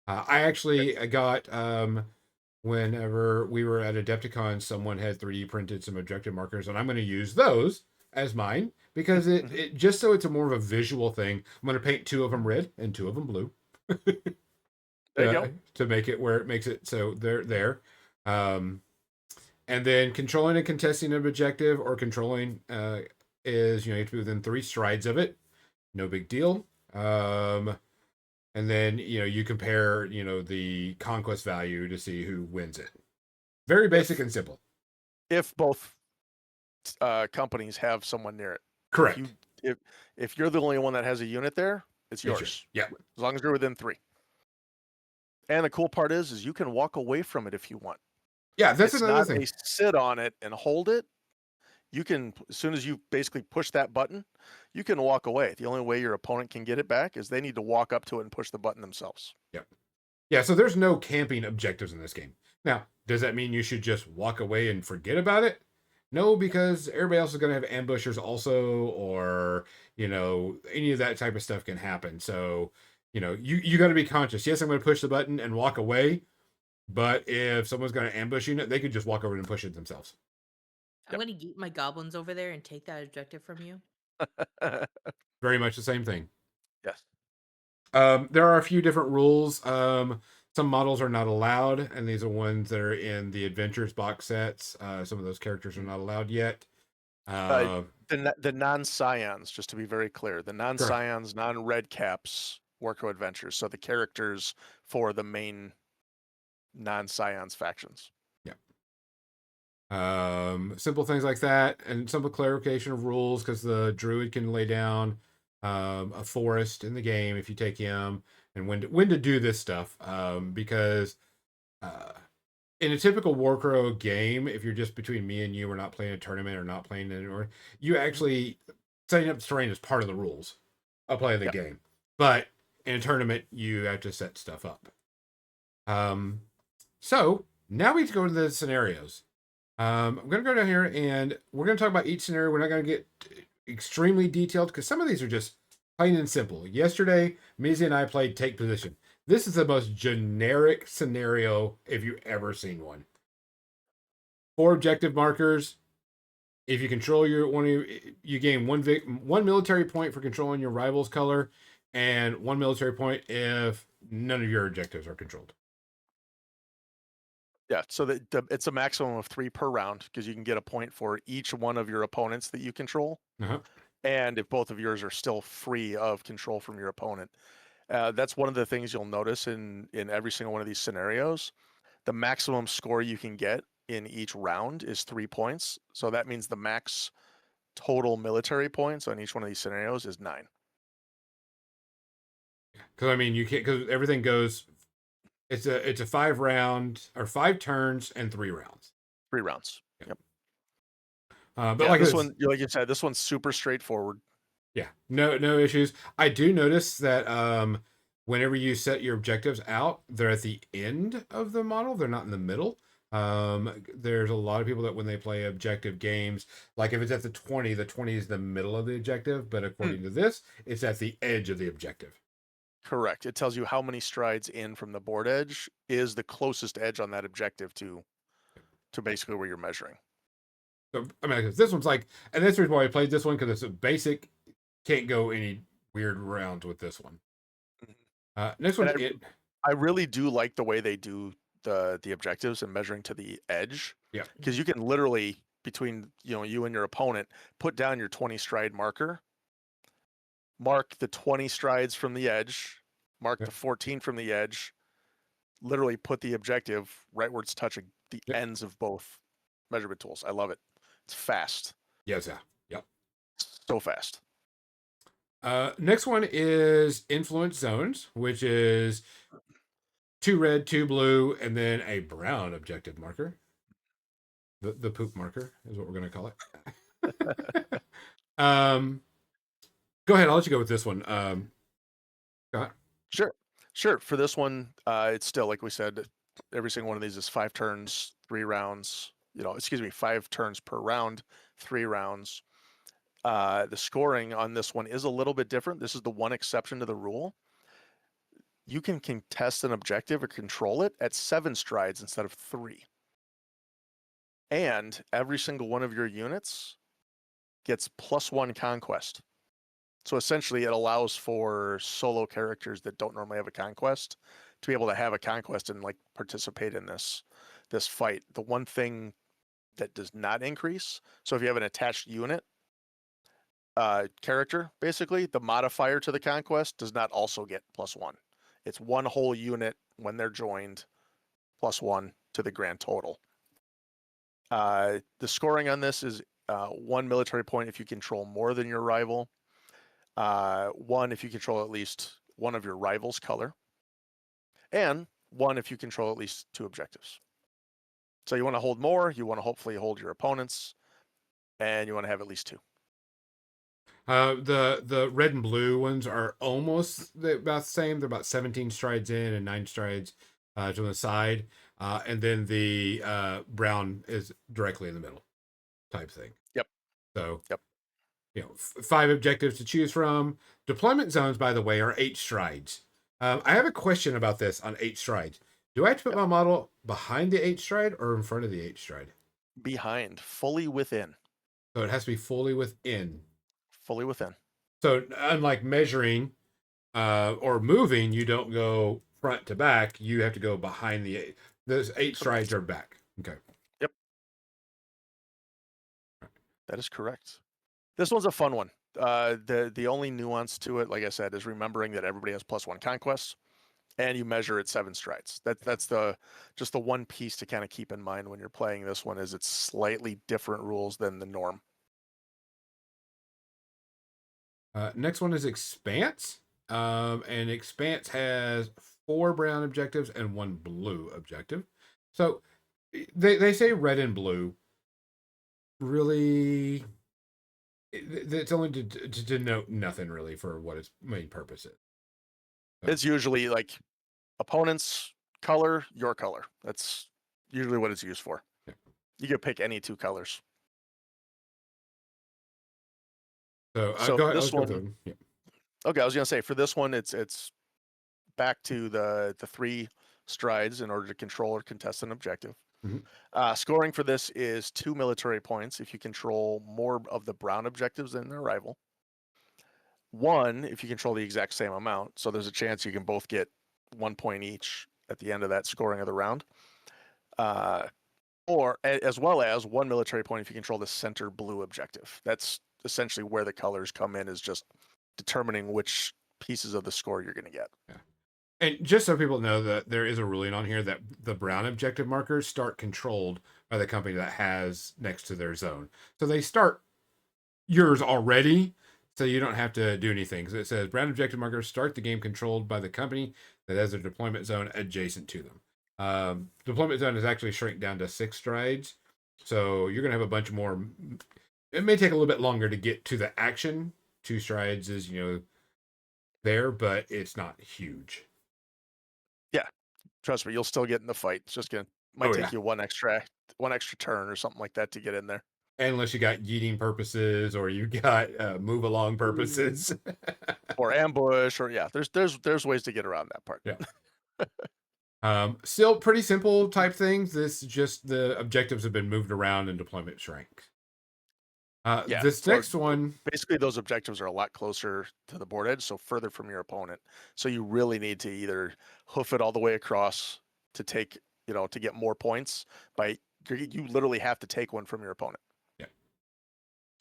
S2: I actually got, whenever we were at Adepticon, someone had 3D printed some objective markers, and I'm going to use those as mine because it just so it's a more of a visual thing. I'm going to paint 2 of them red and 2 of them blue.
S4: There you go.
S2: To make it where it makes it so they're there. And then controlling and contesting an objective or controlling is, you have to be within 3 strides of it. No big deal. And then, you compare, the conquest value to see who wins it. Very basic and simple.
S4: If both companies have someone near it.
S2: Correct.
S4: If you're the only one that has a unit there, it's yours.
S2: It's yours. Yeah.
S4: As long as you're within 3. And the cool part is you can walk away from it if you want.
S2: Yeah, that's
S4: It's
S2: another
S4: not
S2: thing.
S4: a sit on it and hold it. You can, as soon as you basically push that button, you can walk away. The only way your opponent can get it back is they need to walk up to it and push the button themselves.
S2: Yep. Yeah, so there's no camping objectives in this game. Now, does that mean you should just walk away and forget about it? No, because everybody else is going to have ambushers also, or, any of that type of stuff can happen. So, you got to be conscious. Yes, I'm going to push the button and walk away, but if someone's going to ambush you, they could just walk over and push it themselves.
S3: I'm going to get my goblins over there and take that objective from you.
S2: Very much the same thing.
S4: Yes.
S2: There are a few different rules. Some models are not allowed, and these are ones that are in the Adventures box sets. Some of those characters are not allowed yet.
S4: The non-scions, just to be very clear, the non-scions, non-red caps, Warcrow Adventures. So the characters for the main non-scions factions.
S2: Simple things like that, and simple clarification of rules, because the druid can lay down a forest in the game if you take him, and when to do this stuff. Because in a typical Warcrow game, if you're just between me and you, we're not playing a tournament or not playing it, or you actually setting up the terrain is part of the rules of playing the game. But in a tournament, you have to set stuff up. So now we go to the scenarios. I'm going to go down here and we're going to talk about each scenario. We're not going to get extremely detailed because some of these are just plain and simple. Yesterday, Mizzy and I played Take Position. This is the most generic scenario if you've ever seen one. 4 objective markers. If you control you gain one military point for controlling your rival's color, and 1 military point if none of your objectives are controlled.
S4: Yeah, so it's a maximum of 3 per round because you can get a point for each one of your opponents that you control.
S2: Uh-huh.
S4: And if both of yours are still free of control from your opponent. That's one of the things you'll notice in every single one of these scenarios. The maximum score you can get in each round is 3 points. So that means the max total military points on each one of these scenarios is 9.
S2: Because I mean, you can't, because everything goes. It's a 5 round or 5 turns and 3 rounds.
S4: 3 rounds. Yep.
S2: But
S4: yeah,
S2: like
S4: this one, like you said, this one's super straightforward.
S2: Yeah, no issues. I do notice that whenever you set your objectives out, they're at the end of the model. They're not in the middle. There's a lot of people that when they play objective games, like if it's at the 20 is the middle of the objective, but according to this, it's at the edge of the objective.
S4: Correct. It tells you how many strides in from the board edge is the closest edge on that objective to basically where you're measuring.
S2: So I mean, this one's like, and that's the reason why I played this one, because it's a basic. Can't go any weird rounds with this one. Next one,
S4: I really do like the way they do the objectives and measuring to the edge.
S2: Yeah,
S4: because you can literally between you and your opponent put down your 20 stride marker, mark the 20 strides from the edge, mark the 14 from the edge, literally put the objective right where it's touching the ends of both measurement tools. I love it. It's fast.
S2: Yes, yeah. Yep.
S4: So fast.
S2: Next one is influence zones, which is 2 red, 2 blue, and then a brown objective marker. The poop marker is what we're going to call it. Go ahead. I'll let you go with this one. Scott?
S4: Sure. For this one, it's still, like we said, every single one of these is 5 turns, 3 rounds, 5 turns per round, 3 rounds. The scoring on this one is a little bit different. This is the one exception to the rule. You can contest an objective or control it at 7 strides instead of 3. And every single one of your units gets +1 conquest. So essentially it allows for solo characters that don't normally have a conquest to be able to have a conquest and like participate in this fight. The one thing that does not increase, so if you have an attached unit character, basically the modifier to the conquest does not also get +1. It's one whole unit when they're joined +1 to the grand total. The scoring on this is 1 military point if you control more than your rival, 1 if you control at least one of your rival's color, and 1 if you control at least 2 objectives. So you want to hold more, you want to hopefully hold your opponents, and you want to have at least 2.
S2: The red and blue ones are almost about the same. They're about 17 strides in and 9 strides to the side. And then the brown is directly in the middle type thing.
S4: Yep.
S2: So, 5 objectives to choose from. Deployment zones, by the way, are 8 strides. I have a question about this on 8 strides. Do I have to put my model behind the 8 stride or in front of the 8 stride?
S4: Behind, fully within.
S2: So it has to be fully within.
S4: Fully within.
S2: So unlike measuring or moving, you don't go front to back. You have to go behind the 8. Those 8 strides are back. Okay.
S4: Yep. That is correct. This one's a fun one. The only nuance to it, like I said, is remembering that everybody has +1 conquest, and you measure at 7 strides. That's just the one piece to kind of keep in mind when you're playing this one, is it's slightly different rules than the norm.
S2: Next one is Expanse. And Expanse has 4 brown objectives and 1 blue objective. So they say red and blue. Really, it's only to denote nothing really for what its main purpose is. So,
S4: it's usually like opponent's color, your color. That's usually what it's used for.
S2: Yeah.
S4: You can pick any 2 colors.
S2: So
S4: So
S2: go ahead.
S4: this one,
S2: Yeah.
S4: okay, I was gonna say for this one, it's back to the 3 strides in order to control or contest an objective.
S2: Mhm.
S4: Scoring for this is 2 military points if you control more of the brown objectives than their rival. 1 if you control the exact same amount. So there's a chance you can both get 1 point each at the end of that scoring of the round. Or as well as 1 military point if you control the center blue objective. That's essentially where the colors come in, is just determining which pieces of the score you're going to get.
S2: Yeah. And just so people know that there is a ruling on here that the brown objective markers start controlled by the company that has next to their zone. So they start yours already, so you don't have to do anything. So it says brown objective markers start the game controlled by the company that has a deployment zone adjacent to them. Deployment zone is actually shrink down to 6 strides. So you're going to have a bunch more. It may take a little bit longer to get to the action. 2 strides is, there, but it's not huge.
S4: Yeah, trust me, you'll still get in the fight. It's just might take you one extra turn or something like that to get in there.
S2: Unless you got yeeting purposes or you got move along purposes,
S4: or ambush, or there's ways to get around that part.
S2: Yeah. Still pretty simple type things. This just the objectives have been moved around and deployment shrank. This next one,
S4: basically those objectives are a lot closer to the board edge, so further from your opponent. So you really need to either hoof it all the way across to take, to get more points. You literally have to take one from your opponent.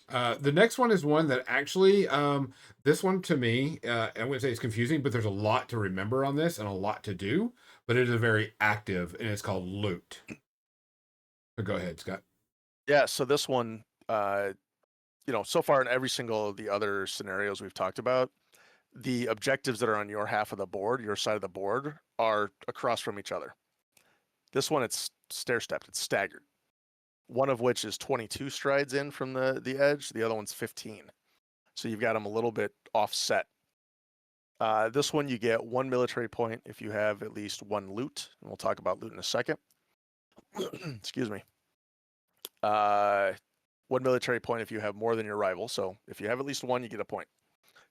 S2: The next one is one that actually, this one to me, I wouldn't say it's confusing, but there's a lot to remember on this and a lot to do, but it is very active, and it's called loot. So go ahead, Scott.
S4: Yeah, so this one, so far in every single of the other scenarios we've talked about, the objectives that are on your half of the board, your side of the board, are across from each other. This one, it's stair-stepped, it's staggered. One of which is 22 strides in from the edge. The other one's 15. So you've got them a little bit offset. This one, you get 1 military point if you have at least 1 loot. And we'll talk about loot in a second. Excuse me. 1 military point if you have more than your rival. So if you have at least 1, you get a point.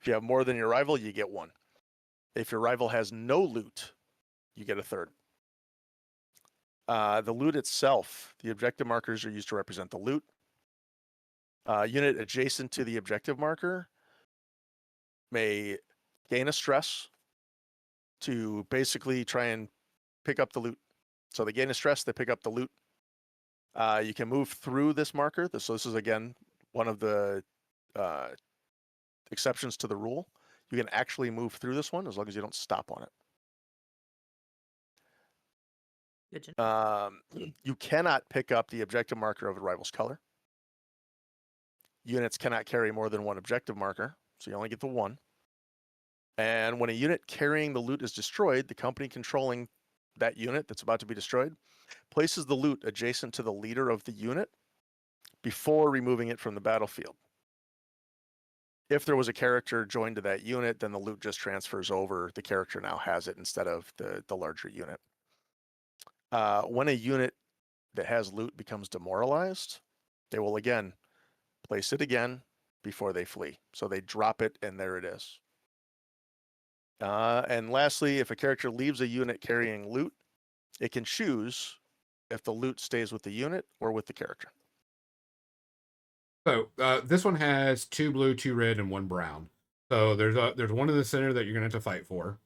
S4: If you have more than your rival, you get 1. If your rival has no loot, you get a third. The loot itself, the objective markers are used to represent the loot. Unit adjacent to the objective marker may gain a stress to basically try and pick up the loot. So they gain a stress, they pick up the loot. You can move through this marker. So this is, again, one of the exceptions to the rule. You can actually move through this one as long as you don't stop on it. You cannot pick up the objective marker of a rival's color. Units cannot carry more than 1 objective marker, so you only get the 1. And when a unit carrying the loot is destroyed, the company controlling that unit that's about to be destroyed places the loot adjacent to the leader of the unit before removing it from the battlefield. If there was a character joined to that unit, then the loot just transfers over. The character now has it instead of the larger unit. When a unit that has loot becomes demoralized, they will again place it again before they flee. So they drop it, and there it is. And lastly, if a character leaves a unit carrying loot, it can choose if the loot stays with the unit or with the character.
S2: So this one has 2 blue, 2 red, and 1 brown. So there's one in the center that you're going to have to fight for.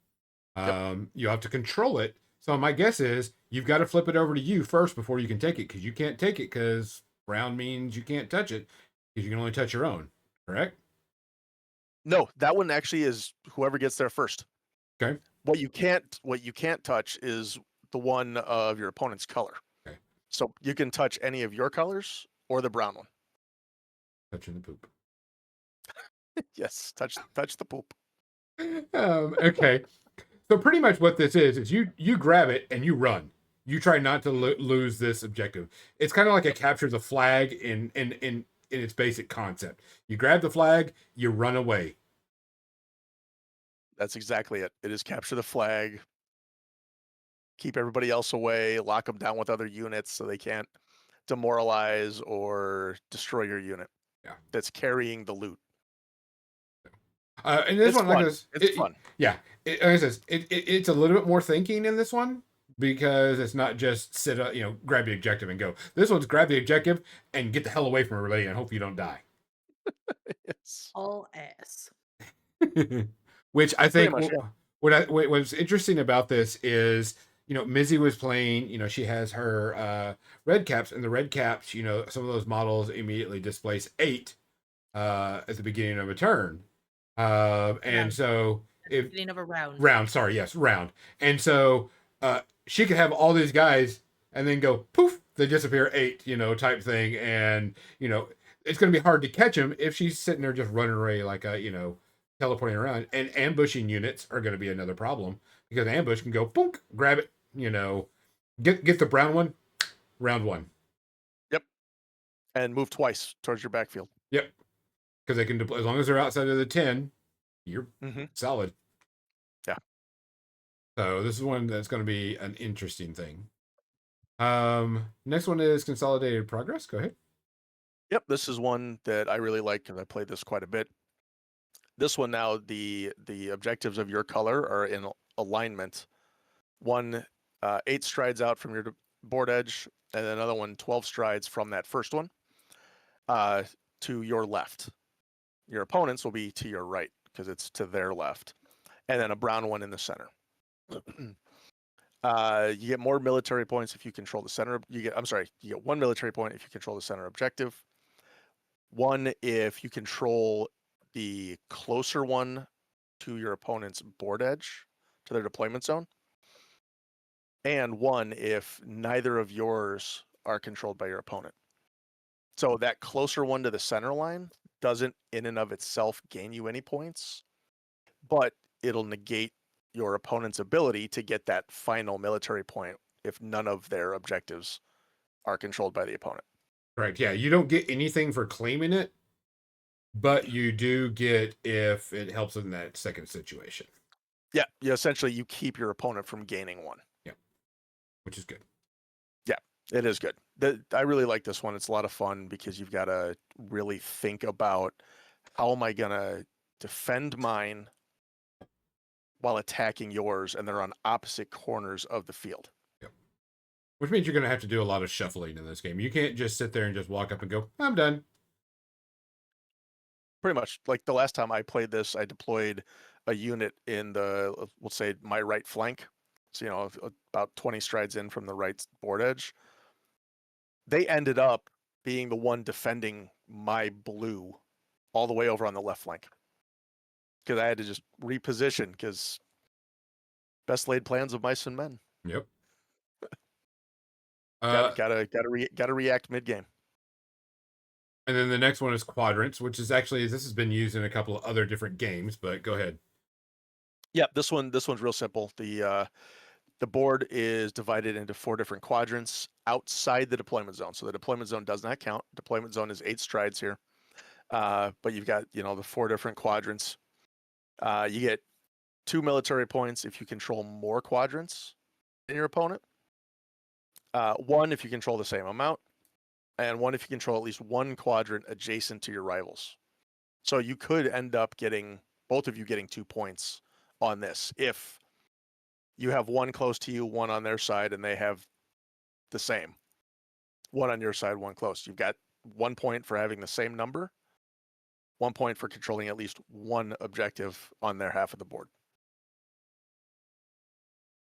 S2: You have to control it. So my guess is you've got to flip it over to you first before you can take it, because you can't take it because brown means you can't touch it because you can only touch your own. Correct?
S4: No, that one actually is whoever gets there first.
S2: Okay.
S4: What you can't touch is the one of your opponent's color.
S2: Okay.
S4: So you can touch any of your colors or the brown one.
S2: Touching the poop.
S4: Yes, touch the poop.
S2: Okay. So pretty much what this is you grab it and you run. You try not to lose this objective. It's kind of like a capture the flag in its basic concept. You grab the flag, you run away.
S4: That's exactly it. It is capture the flag, keep everybody else away, lock them down with other units so they can't demoralize or destroy your unit.
S2: Yeah.
S4: That's carrying the loot.
S2: And this one,
S4: fun.
S2: like this,
S4: it's fun.
S2: Yeah, like I said, it's a little bit more thinking in this one because it's not just grab the objective and go. This one's grab the objective and get the hell away from everybody and hope you don't die.
S4: Yes.
S3: All ass.
S2: Which I think,
S4: much,
S2: What's interesting about this is, Mizzy was playing, she has her red caps, and the red caps, some of those models immediately displace 8 at the beginning of a turn. And
S3: Round.
S2: so
S3: At the
S2: if
S3: beginning of a round.
S2: round, sorry, yes, round. And so she could have all these guys and then go poof, they disappear 8, type thing. And, it's going to be hard to catch them if she's sitting there just running away like a, teleporting around. And ambushing units are going to be another problem because ambush can go boom, grab it, get the brown one, round 1.
S4: Yep. And move twice towards your backfield.
S2: Yep. Because they can deploy, as long as they're outside of the 10, you're solid.
S4: Yeah.
S2: So this is one that's going to be an interesting thing. Next one is Consolidated Progress. Go ahead.
S4: Yep, this is one that I really like because I played this quite a bit. This one now, the objectives of your color are in alignment. One 8 strides out from your board edge, and another one 12 strides from that first one to your left. Your opponents will be to your right because it's to their left, and then a brown one in the center. You get more military points if you control the center. You get 1 military point if you control the center objective. 1 if you control the closer one to your opponent's board edge, to their deployment zone. And 1 if neither of yours are controlled by your opponent. So that closer one to the center line doesn't in and of itself gain you any points, but it'll negate your opponent's ability to get that final military point if none of their objectives are controlled by the opponent.
S2: Right. Yeah. You don't get anything for claiming it, but you do get if it helps in that second situation.
S4: Yeah. Essentially, you keep your opponent from gaining 1.
S2: Yeah. Which is good.
S4: Yeah, it is good. I really like this one. It's a lot of fun because you've got to really think about how am I going to defend mine while attacking yours, and they're on opposite corners of the field.
S2: Yep. Which means you're going to have to do a lot of shuffling in this game. You can't just sit there and just walk up and go, I'm done.
S4: Pretty much. Like the last time I played this, I deployed a unit in we'll say my right flank. So, about 20 strides in from the right board edge. They ended up being the one defending my blue all the way over on the left flank. Because I had to just reposition because best laid plans of mice and men.
S2: Yep.
S4: Gotta react mid game.
S2: And then the next one is Quadrants, which is actually this has been used in a couple of other different games. But go ahead.
S4: Yeah, this one's real simple. The board is divided into 4 different quadrants outside the deployment zone. So the deployment zone does not count. Deployment zone is 8 strides here. But you've got the 4 different quadrants. You get 2 military points if you control more quadrants than your opponent. 1 if you control the same amount, and 1 if you control at least 1 quadrant adjacent to your rivals. So you could end up getting both of you getting 2 points on this if you have 1 close to you, 1 on their side, and they have the same. 1 on your side, 1 close. You've got 1 point for having the same number, 1 point for controlling at least 1 objective on their half of the board.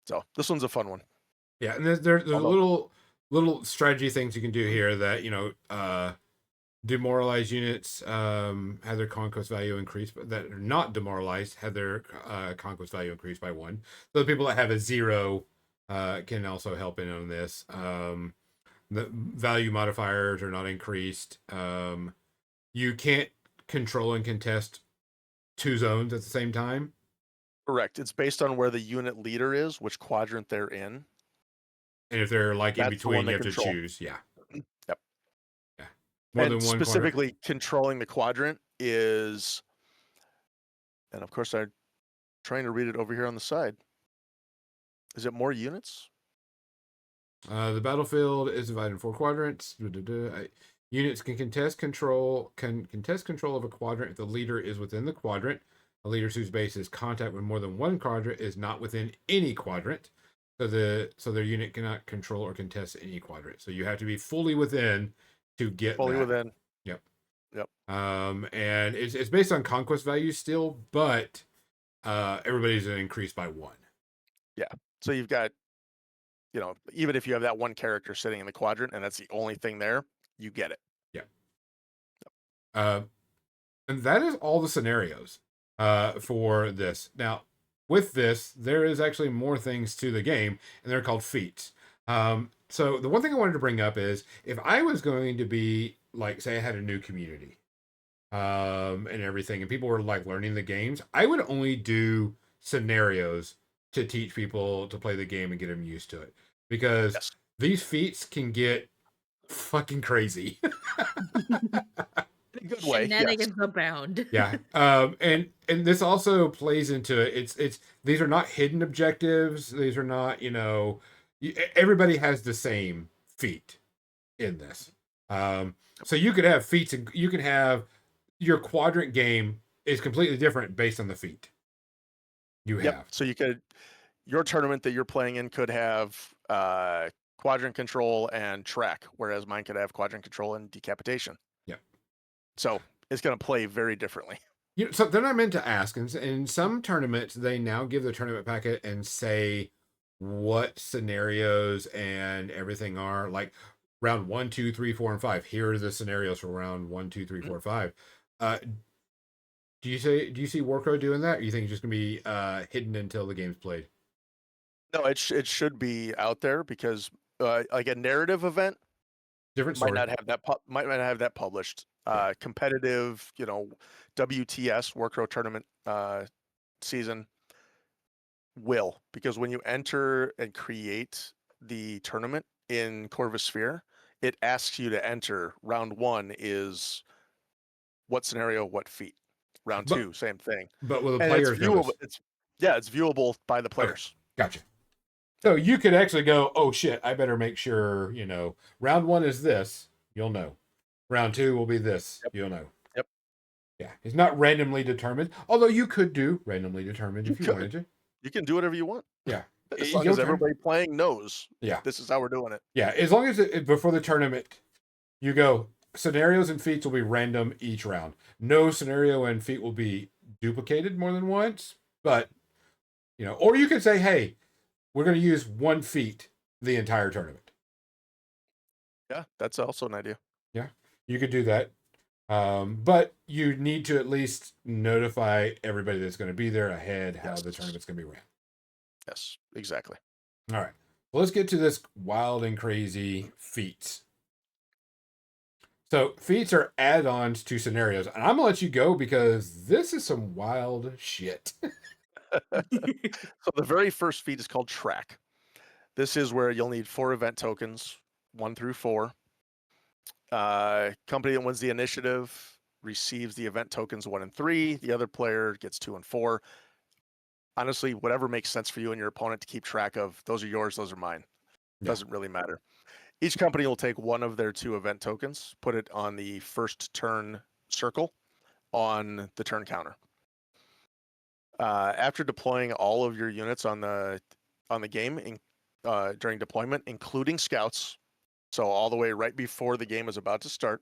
S4: So this one's a fun one.
S2: Yeah, and there's little strategy things you can do here that demoralized units have their conquest value increased, but that are not demoralized have their conquest value increased by 1. So the people that have a 0 can also help in on this. The value modifiers are not increased. You can't control and contest 2 zones at the same time.
S4: Correct. It's based on where the unit leader is, which quadrant they're in.
S2: And if they're like in
S4: That's the one
S2: between,
S4: they
S2: you have
S4: control.
S2: to choose. Yeah.
S4: Yep.
S2: Yeah. More
S4: And
S2: than one
S4: specifically controlling the quadrant is, and of course I'm trying to read it over here on the side. Is it more units?
S2: The battlefield is divided in 4 quadrants. Units can contest control of a quadrant if the leader is within the quadrant. A leader whose base is contact with more than 1 quadrant is not within any quadrant. So their unit cannot control or contest any quadrant. So you have to be fully within to get
S4: Fully
S2: that.
S4: within.
S2: Yep.
S4: Yep.
S2: And it's based on conquest value still, but everybody's increased by 1.
S4: Yeah. So you've got, even if you have that one character sitting in the quadrant and that's the only thing there, you get it.
S2: Yeah. And that is all the scenarios for this. Now, with this, there is actually more things to the game, and they're called feats. So the one thing I wanted to bring up is if I was going to be like, say, I had a new community, and everything, and people were like learning the games, I would only do scenarios to teach people to play the game and get them used to it, because
S4: Yes.
S2: these feats can get fucking crazy.
S4: In a good way. Yes.
S3: Shenanigans abound.
S2: Yeah. And this also plays into it. It's these are not hidden objectives. These are not, everybody has the same feat in this. So you could have feats, and you can have your quadrant game is completely different based on the feat you have.
S4: Yep. So your tournament that you're playing in could have quadrant control and track, whereas mine could have quadrant control and decapitation.
S2: Yep.
S4: So it's going to play very differently.
S2: So then I meant to ask, in some tournaments, they now give the tournament packet and say what scenarios and everything are, like round 1, 2, 3, 4, and 5. Here are the scenarios for round 1, 2, 3, 4, 5. Do you see Warcrow doing that? Or you think it's just gonna be hidden until the game's played?
S4: No, it should be out there because like a narrative event
S2: Different story.
S4: might not have that published.
S2: Yeah.
S4: Competitive, WTS Warcrow Tournament season will, because when you enter and create the tournament in Corvosphere, it asks you to enter. Round 1 is what scenario, what feat. Round 2, same thing.
S2: But will the
S4: And
S2: players know this?
S4: It's viewable by the players.
S2: Okay. Gotcha. So you could actually go, oh shit, I better make sure, round 1 is this, you'll know. Round 2 will be this, you'll know.
S4: Yep.
S2: Yeah, it's not randomly determined, although you could do randomly determined if you wanted to.
S4: You can do whatever you want.
S2: Yeah.
S4: As long as everybody playing knows,
S2: yeah,
S4: this is how we're doing it.
S2: Yeah, as long as before the tournament, you go, scenarios and feats will be random each round. No scenario and feat will be duplicated more than once, but, or you could say, hey, we're going to use 1 feat the entire tournament.
S4: Yeah, that's also an idea.
S2: Yeah, you could do that. But you need to at least notify everybody that's going to be there ahead how the tournament's going to be ran.
S4: Yes, exactly.
S2: All right. Well, let's get to this wild and crazy feats. So feats are add-ons to scenarios. And I'm going to let you go because this is some wild shit.
S4: So the very first feat is called track. This is where you'll need 4 event tokens, 1 through 4. Company that wins the initiative receives the event tokens 1 and 3. The other player gets 2 and 4. Honestly, whatever makes sense for you and your opponent to keep track of, those are yours, those are mine.
S2: Yeah.
S4: Doesn't really matter. Each company will take 1 of their 2 event tokens, put it on the first turn circle on the turn counter. After deploying all of your units on the game during deployment, including scouts, so all the way right before the game is about to start,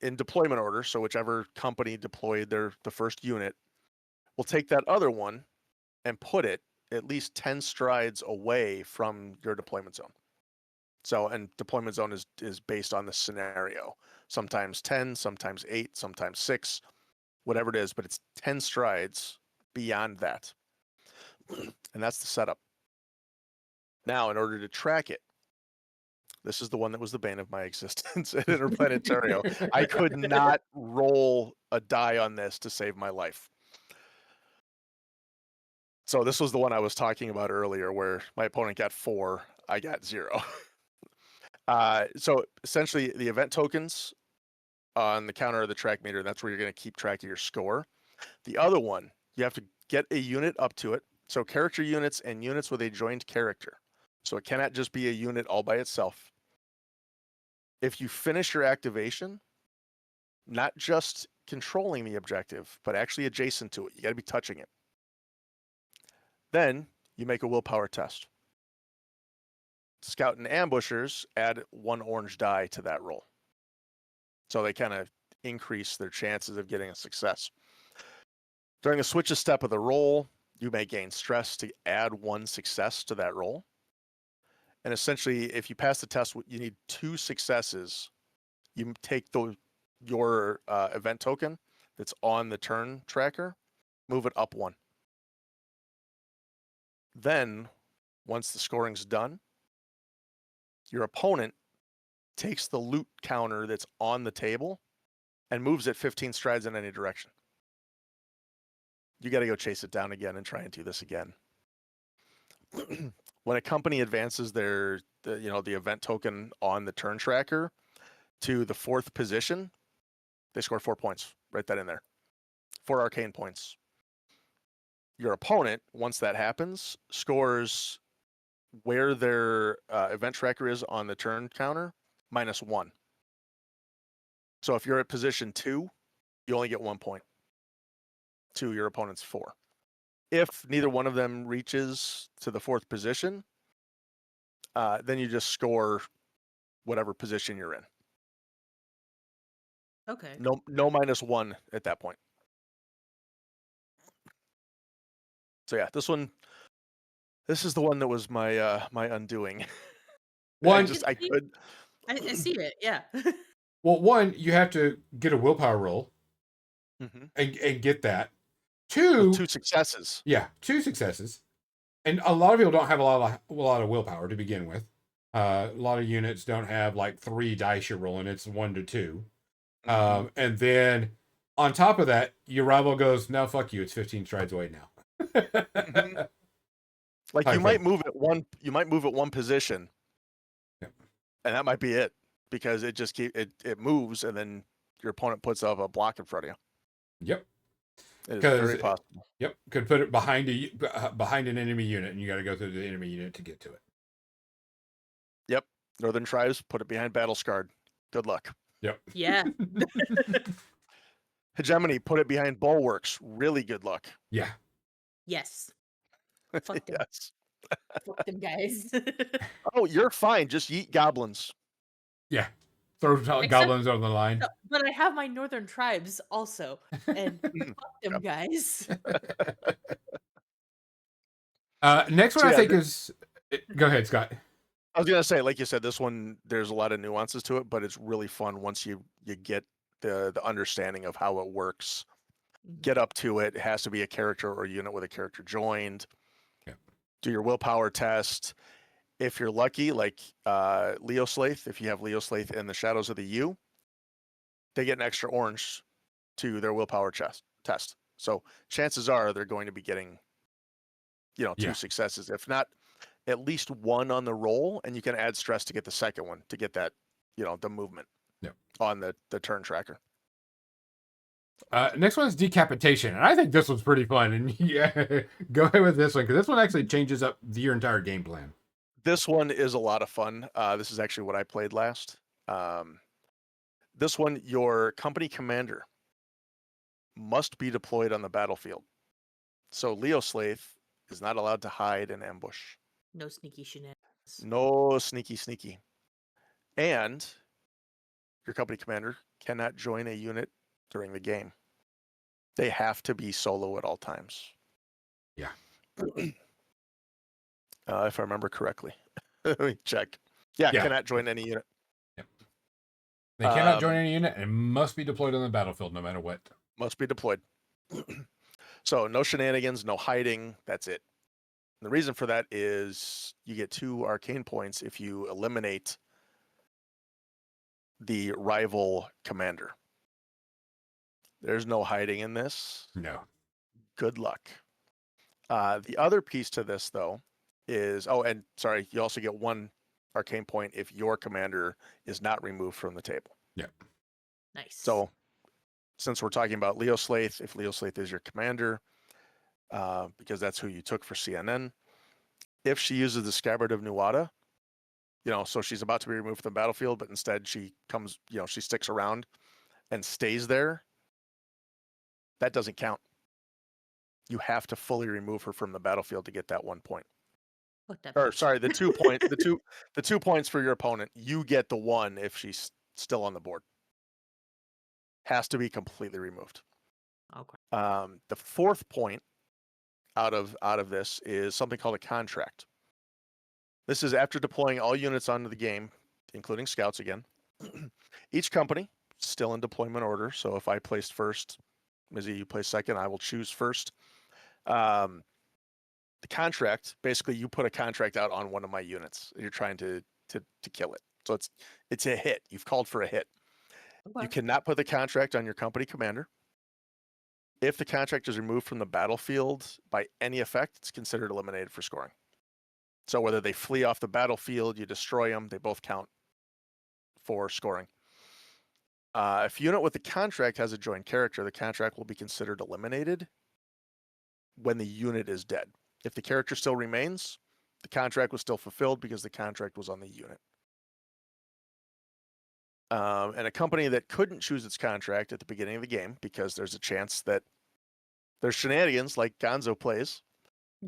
S4: in deployment order, so whichever company deployed the first unit, will take that other one and put it at least 10 strides away from your deployment zone. So, and deployment zone is based on the scenario. Sometimes 10, sometimes 8, sometimes 6, whatever it is, but it's 10 strides beyond that. And that's the setup. Now, in order to track it, this is the one that was the bane of my existence at Interplanetario. I could not roll a die on this to save my life. So this was the one I was talking about earlier where my opponent got 4, I got 0. So essentially the event tokens on the counter of the track meter, that's where you're going to keep track of your score. The other one, you have to get a unit up to it. So character units and units with a joined character. So it cannot just be a unit all by itself. If you finish your activation, not just controlling the objective, but actually adjacent to it, you got to be touching it. Then you make a willpower test. Scout and ambushers add 1 orange die to that roll. So they kind of increase their chances of getting a success. During a switch a step of the roll, you may gain stress to add 1 success to that roll. And essentially, if you pass the test, you need 2 successes. You take your event token that's on the turn tracker, move it up 1. Then, once the scoring's done, your opponent takes the loot counter that's on the table and moves it 15 strides in any direction. You got to go chase it down again and try and do this again. When a company advances the event token on the turn tracker to the 4th position, they score 4 points. Write that in there. 4 arcane points. Your opponent, once that happens, scores where their event tracker is on the turn counter, -1. So if you're at position 2, you only get 1 point to your opponent's 4. If neither one of them reaches to the 4th position, then you just score whatever position you're in.
S3: Okay.
S4: No -1 at that point. So yeah, this is the one that was my my undoing.
S2: One,
S4: I could.
S3: I see it. Yeah.
S2: well, one, you have to get a willpower roll
S4: Mhm.
S2: and get that.
S4: With
S2: 2,
S4: 2 successes.
S2: yeah, 2 successes. And a lot of people don't have a lot of willpower to begin with. A lot of units don't have like 3 dice you're rolling. It's 1 to 2.
S4: Mhm.
S2: And then on top of that, your rival goes, "No, fuck you. It's 15 strides away now."
S4: Mhm. Like
S2: Type
S4: you might
S2: thing.
S4: move it one position,
S2: Yep.
S4: and that might be it because it just it moves, and then your opponent puts up a block in front of you.
S2: Yep.
S4: It is
S2: 'Cause
S4: very possible.
S2: Yep. Could put it behind behind an enemy unit, and you got to go through the enemy unit to get to it.
S4: Yep. Northern tribes put it behind battle scarred. Good luck.
S2: Yep.
S3: Yeah.
S4: Hegemony put it behind bulwarks. Really good luck.
S2: Yeah.
S3: Yes. Fuck them.
S4: Yes.
S3: Fuck them guys.
S4: Oh, you're fine. Just yeet goblins.
S2: Yeah. Throw
S3: Except-
S2: goblins on the line.
S3: No, but I have my northern tribes also, and
S4: Mm.
S3: fuck them guys.
S2: Next one
S4: So
S2: I
S4: yeah,
S2: think is. Go ahead, Scott.
S4: I was gonna say, like you said, this one there's a lot of nuances to it, but it's really fun once you get the understanding of how it works. Get up to it. It has to be a character or unit with a character joined.
S2: Yeah.
S4: Do your willpower test. If you're lucky, like Leo Slaith, if you have Leo Slaith in the Shadows of the U, they get an extra orange to their willpower test. So chances are they're going to be getting, 2
S2: Yeah.
S4: successes, if not at least 1 on the roll, and you can add stress to get the second one to get that, the movement
S2: Yep.
S4: on the turn tracker.
S2: Next one is decapitation, and I think this one's pretty fun. And yeah, go ahead with this one because this one actually changes up your entire game plan.
S4: This one is a lot of fun. This is actually what I played last. This one, your company commander must be deployed on the battlefield. So Leo Slaith is not allowed to hide and ambush.
S3: No sneaky shenanigans.
S4: No sneaky. And your company commander cannot join a unit during the game. They have to be solo at all times.
S2: Yeah.
S4: If I remember correctly. Let me check. Yeah,
S2: Yeah.
S4: cannot join any unit.
S2: They cannot join any unit and must be deployed on the battlefield no matter what.
S4: Must be deployed. So no shenanigans, no hiding. That's it. And the reason for that is you get 2 arcane points if you eliminate the rival commander. There's no hiding in this.
S2: No.
S4: Good luck. The other piece to this, though, is you also get 1 arcane point if your commander is not removed from the table.
S2: Yeah.
S3: Nice.
S4: So, since we're talking about Leo Slaith, if Leo Slaith is your commander, because that's who you took for CNN, if she uses the Scabbard of Nuada, so she's about to be removed from the battlefield, but instead she comes, she sticks around and stays there, that doesn't count. You have to fully remove her from the battlefield to get that 1 point.
S3: Fuck that
S4: Or
S3: bitch.
S4: sorry, the 2 point, the 2 points for your opponent. You get the 1 if she's still on the board. Has to be completely removed.
S3: Okay.
S4: The fourth point out of this is something called a contract. This is after deploying all units onto the game, including scouts again. Each company still in deployment order. So if I placed first, Mizzy, you place second, I will choose first. The contract, basically, you put a contract out on one of my units. You're trying to kill it. So it's a hit. You've called for a hit.
S3: Okay.
S4: You cannot put the contract on your company commander. If the contract is removed from the battlefield by any effect, it's considered eliminated for scoring. So whether they flee off the battlefield, you destroy them, they both count for scoring. If a unit with the contract has a joined character, the contract will be considered eliminated when the unit is dead. If the character still remains, the contract was still fulfilled because the contract was on the unit. And a company that couldn't choose its contract at the beginning of the game because there's a chance that there's shenanigans like Gonzo plays,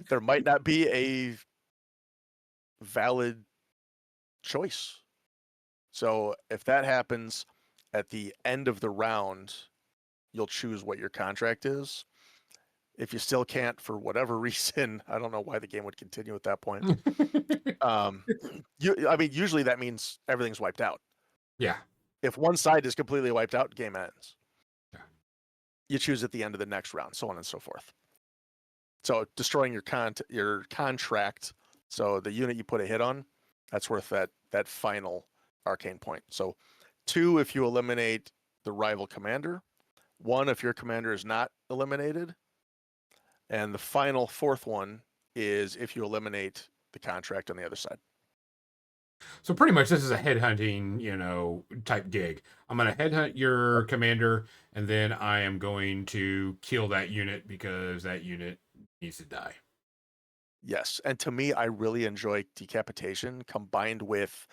S4: there might not be a valid choice. So if that happens at the end of the round, you'll choose what your contract is. If you still can't, for whatever reason, I don't know why the game would continue at that point. Usually that means everything's wiped out.
S2: Yeah.
S4: If one side is completely wiped out, game ends.
S2: Yeah.
S4: You choose at the end of the next round, so on and so forth. So destroying your contract, so the unit you put a hit on, that's worth that final arcane point. So 2 if you eliminate the rival commander, 1 if your commander is not eliminated, and the final fourth one is if you eliminate the contract on the other side.
S2: So pretty much this is a headhunting, type gig. I'm going to headhunt your commander, and then I am going to kill that unit because that unit needs to die.
S4: Yes, and to me, I really enjoy decapitation combined with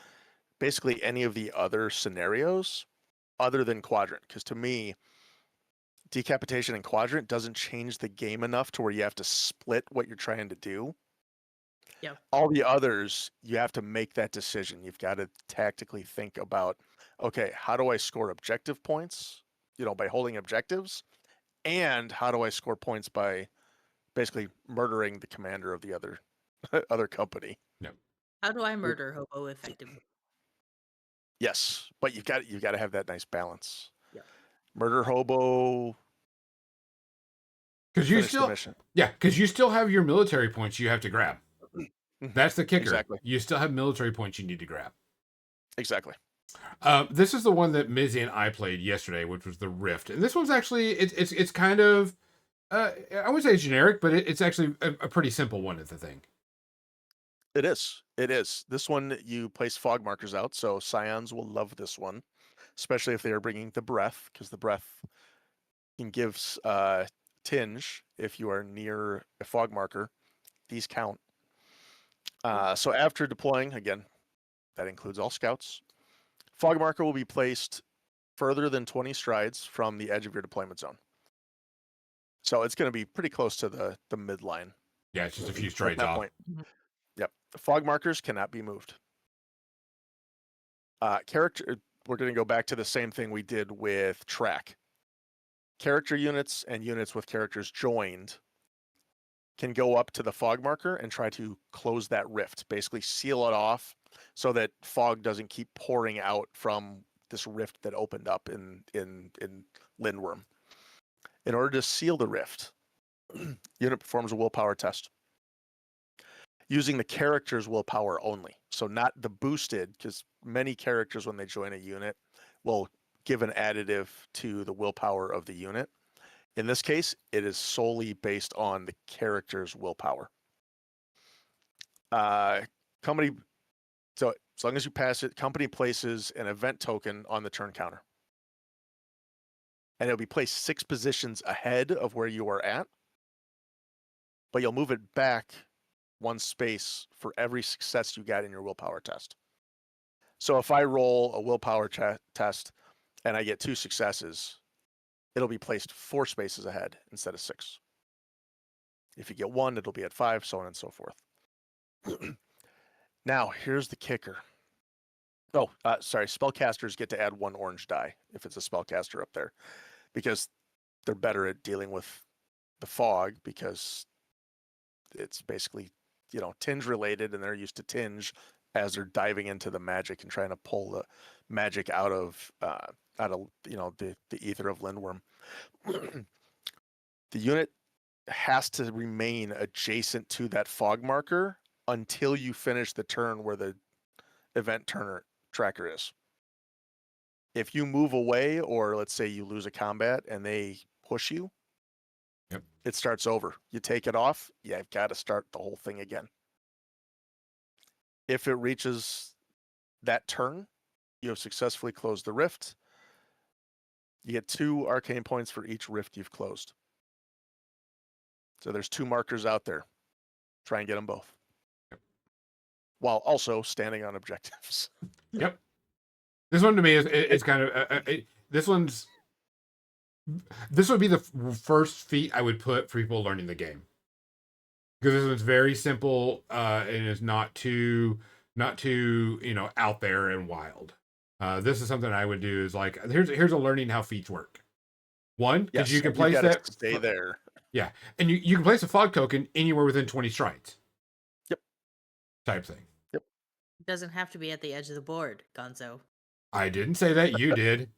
S4: basically any of the other scenarios other than quadrant, because to me, decapitation and quadrant doesn't change the game enough to where you have to split what you're trying to do.
S3: Yeah.
S4: All the others, you have to make that decision. You've got to tactically think about, okay, how do I score objective points, by holding objectives, and how do I score points by basically murdering the commander of the other company.
S2: No.
S3: How do I murder hobo effectively?
S4: Yes, but you've got to have that nice balance.
S3: Yeah.
S4: Murder hobo.
S2: Because you still have your military points you have to grab. That's the kicker.
S4: Exactly.
S2: You still have military points you need to grab.
S4: Exactly.
S2: This is the one that Mizzy and I played yesterday, which was the Rift, and this one's actually it's kind of I wouldn't say generic, but it's actually a pretty simple one. It's the thing.
S4: It is. It is. This one you place fog markers out, so Scions will love this one, especially if they are bringing the breath, because the breath can give tinge if you are near a fog marker. These count. So after deploying, again, that includes all scouts, fog marker will be placed further than 20 strides from the edge of your deployment zone. So it's going to be pretty close to the midline.
S2: Yeah, it's just a few strides
S4: at that
S2: off.
S4: point. Yep. The fog markers cannot be moved. Character, we're going to go back to the same thing we did with track. Character units and units with characters joined can go up to the fog marker and try to close that rift, basically seal it off so that fog doesn't keep pouring out from this rift that opened up in Lindworm. In order to seal the rift, unit performs a willpower test using the character's willpower only. So not the boosted, because many characters when they join a unit will give an additive to the willpower of the unit. In this case, it is solely based on the character's willpower. Company, so as long as you pass it, company places an event token on the turn counter. And it'll be placed 6 positions ahead of where you are at, but you'll move it back 1 space for every success you got in your willpower test. So if I roll a willpower test and I get 2 successes, it'll be placed 4 spaces ahead instead of 6. If you get 1, it'll be at 5, so on and so forth. Now, here's the kicker. Oh, sorry, spellcasters get to add 1 orange die if it's a spellcaster up there, because they're better at dealing with the fog because it's basically, tinge related, and they're used to tinge as they're diving into the magic and trying to pull the magic out of the ether of Lindworm. The unit has to remain adjacent to that fog marker until you finish the turn where the event tracker is. If you move away, or let's say you lose a combat and they push you,
S2: Yep.
S4: It starts over. You take it off, you've got to start the whole thing again. If it reaches that turn, you have successfully closed the rift. You get 2 arcane points for each rift you've closed. So there's 2 markers out there. Try and get them both.
S2: Yep.
S4: While also standing on objectives.
S2: Yep. This one to me is kind of this would be the first feat I would put for people learning the game, because this one's very simple and is not too out there and wild. This is something I would do is like here's a learning how feats work. One, because you can place that
S4: stay there.
S2: Yeah, and you can place a fog token anywhere within 20 strides.
S4: Yep.
S2: Type thing.
S3: It doesn't have to be at the edge of the board, Gonzo.
S2: I didn't say that. You did.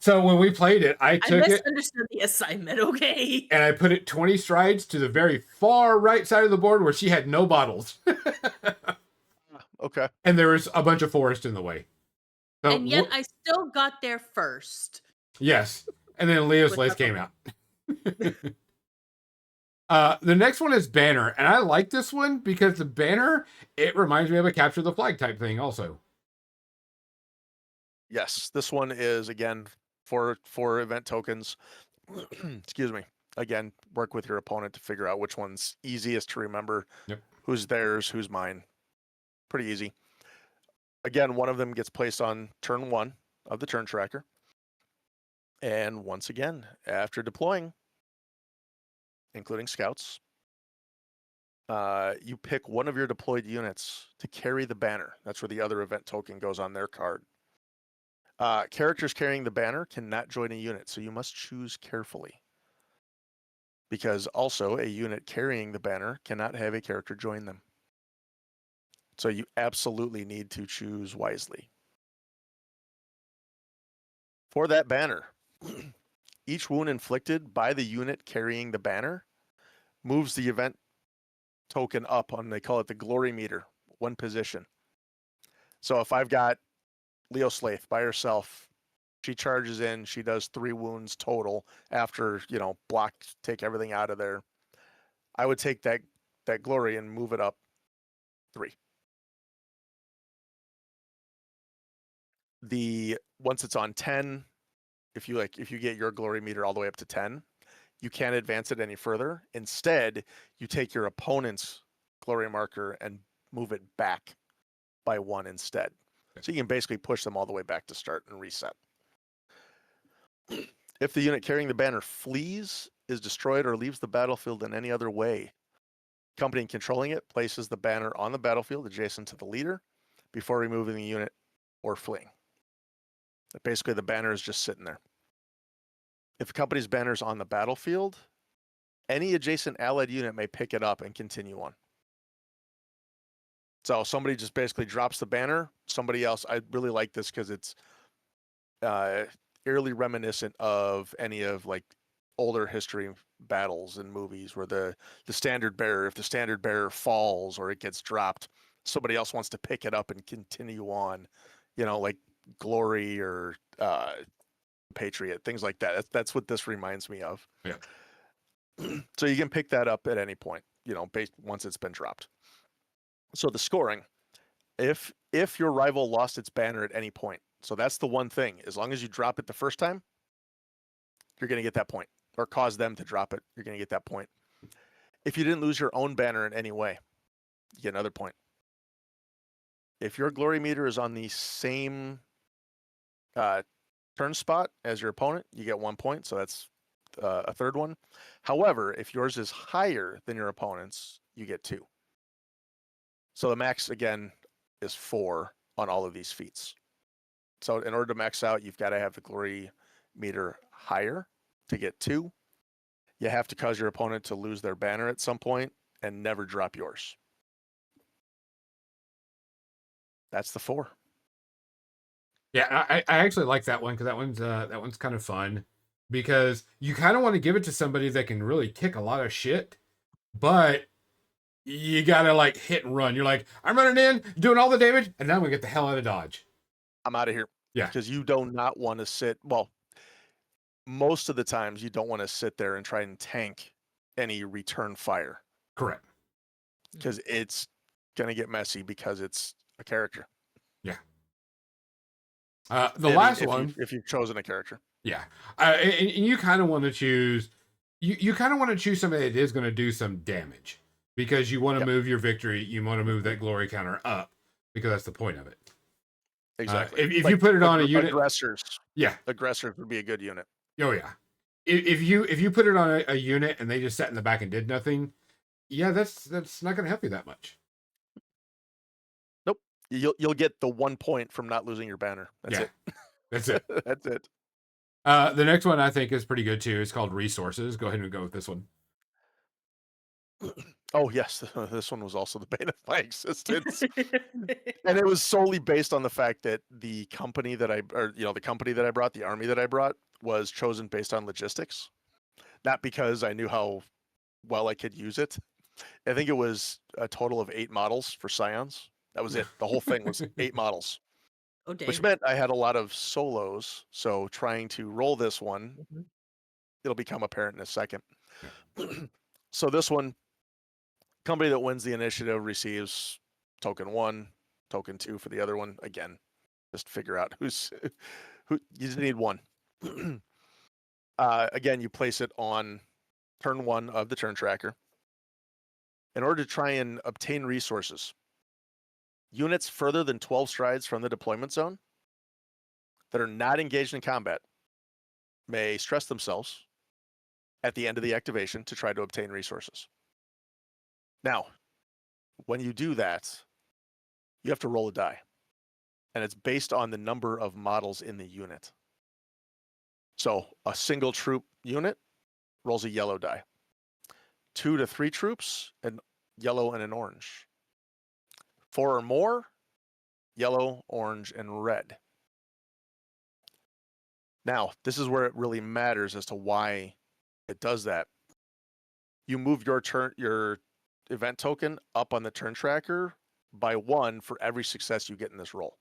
S2: So when we played it, I
S3: misunderstood the assignment, okay?
S2: And I put it 20 strides to the very far right side of the board where she had no bottles.
S4: Okay.
S2: And there was a bunch of forest in the way. So,
S3: and yet I still got there first.
S2: Yes. And then Leo's Lace came out. The next one is Banner. And I like this one because the banner, it reminds me of a capture the flag type thing also.
S4: Yes, this one is, again, for event tokens. Excuse me. Again, work with your opponent to figure out which one's easiest to remember.
S2: Yep.
S4: Who's theirs, who's mine. Pretty easy. Again, one of them gets placed on turn 1 of the turn tracker. And once again, after deploying, including scouts, you pick one of your deployed units to carry the banner. That's where the other event token goes on their card. Characters carrying the banner cannot join a unit, so you must choose carefully. Because also, a unit carrying the banner cannot have a character join them. So you absolutely need to choose wisely. For that banner, each wound inflicted by the unit carrying the banner moves the event token up on, they call it the glory meter, 1 position. So if I've got Leo Slaith by herself, she charges in, she does 3 wounds total after, block, take everything out of there. I would take that glory and move it up 3. Once it's on 10, if you get your glory meter all the way up to 10, you can't advance it any further. Instead, you take your opponent's glory marker and move it back by 1 instead. So you can basically push them all the way back to start and reset. If the unit carrying the banner flees, is destroyed, or leaves the battlefield in any other way, company controlling it places the banner on the battlefield adjacent to the leader before removing the unit or fleeing. Basically, the banner is just sitting there. If a company's banner is on the battlefield, any adjacent allied unit may pick it up and continue on. So somebody just basically drops the banner. Somebody else, I really like this because it's eerily reminiscent of any of like older history battles and movies where the standard bearer, if the standard bearer falls or it gets dropped, somebody else wants to pick it up and continue on, like Glory or Patriot, things like that. That's what this reminds me of.
S2: Yeah.
S4: So you can pick that up at any point, once it's been dropped. So the scoring, if your rival lost its banner at any point, so that's the one thing. As long as you drop it the first time, you're going to get that point, or cause them to drop it. You're going to get that point. If you didn't lose your own banner in any way, you get another point. If your glory meter is on the same turn spot as your opponent, you get 1 point. So that's a third one. However, if yours is higher than your opponent's, you get 2. So the max, again, is 4 on all of these feats. So in order to max out, you've got to have the glory meter higher To get 2, you have to cause your opponent to lose their banner at some point and never drop yours. That's the 4.
S2: Yeah, I actually like that one because that one's kind of fun because you kind of want to give it to somebody that can really kick a lot of shit, but you gotta like hit and run. You're like, I'm running in, doing all the damage, and now I'm gonna get the hell out of Dodge.
S4: I'm out of here.
S2: Yeah.
S4: Because you do not want to sit. Well, most of the times you don't want to sit there and try and tank any return fire
S2: Correct.
S4: because it's going to get messy because it's a character.
S2: Yeah. The last
S4: if
S2: one,
S4: if you've chosen a character.
S2: yeah, and you kind of want to choose. You kind of want to choose somebody that is going to do some damage because you want to
S4: Yep.
S2: move your victory. You want to move that glory counter up because that's the point of it.
S4: Exactly.
S2: If you put it on a unit,
S4: aggressors
S2: yeah,
S4: would be a good unit.
S2: oh yeah. If you put it on a unit and they just sat in the back and did nothing, yeah, that's not going to help you that much.
S4: Nope. You'll get the 1 point from not losing your banner. That's
S2: Yeah.
S4: it.
S2: That's it.
S4: That's it.
S2: The next one I think is pretty good too. It's called resources. Go ahead and go with this one.
S4: Oh yes, this one was also the bane of my existence, and it was solely based on the fact that the company that I brought, the army that I brought, was chosen based on logistics, not because I knew how well I could use it. I think it was a total of 8 models for Scions. That was it. The whole thing was 8 models,
S3: Oh, dang.
S4: which meant I had a lot of solos. So trying to roll this one,
S3: Mhm.
S4: it'll become apparent in a second. So this one, company that wins the initiative receives token 1, token 2 for the other one. Again, just figure out who. You just need 1. Again, you place it on turn 1 of the turn tracker. In order to try and obtain resources, units further than 12 strides from the deployment zone that are not engaged in combat may stress themselves at the end of the activation to try to obtain resources. Now, when you do that, you have to roll a die, and it's based on the number of models in the unit. So a single troop unit rolls a yellow die. 2 to 3 troops, a yellow and an orange. 4 or more, yellow, orange, and red. Now, this is where it really matters as to why it does that. You move your event token up on the turn tracker by 1 for every success you get in this roll.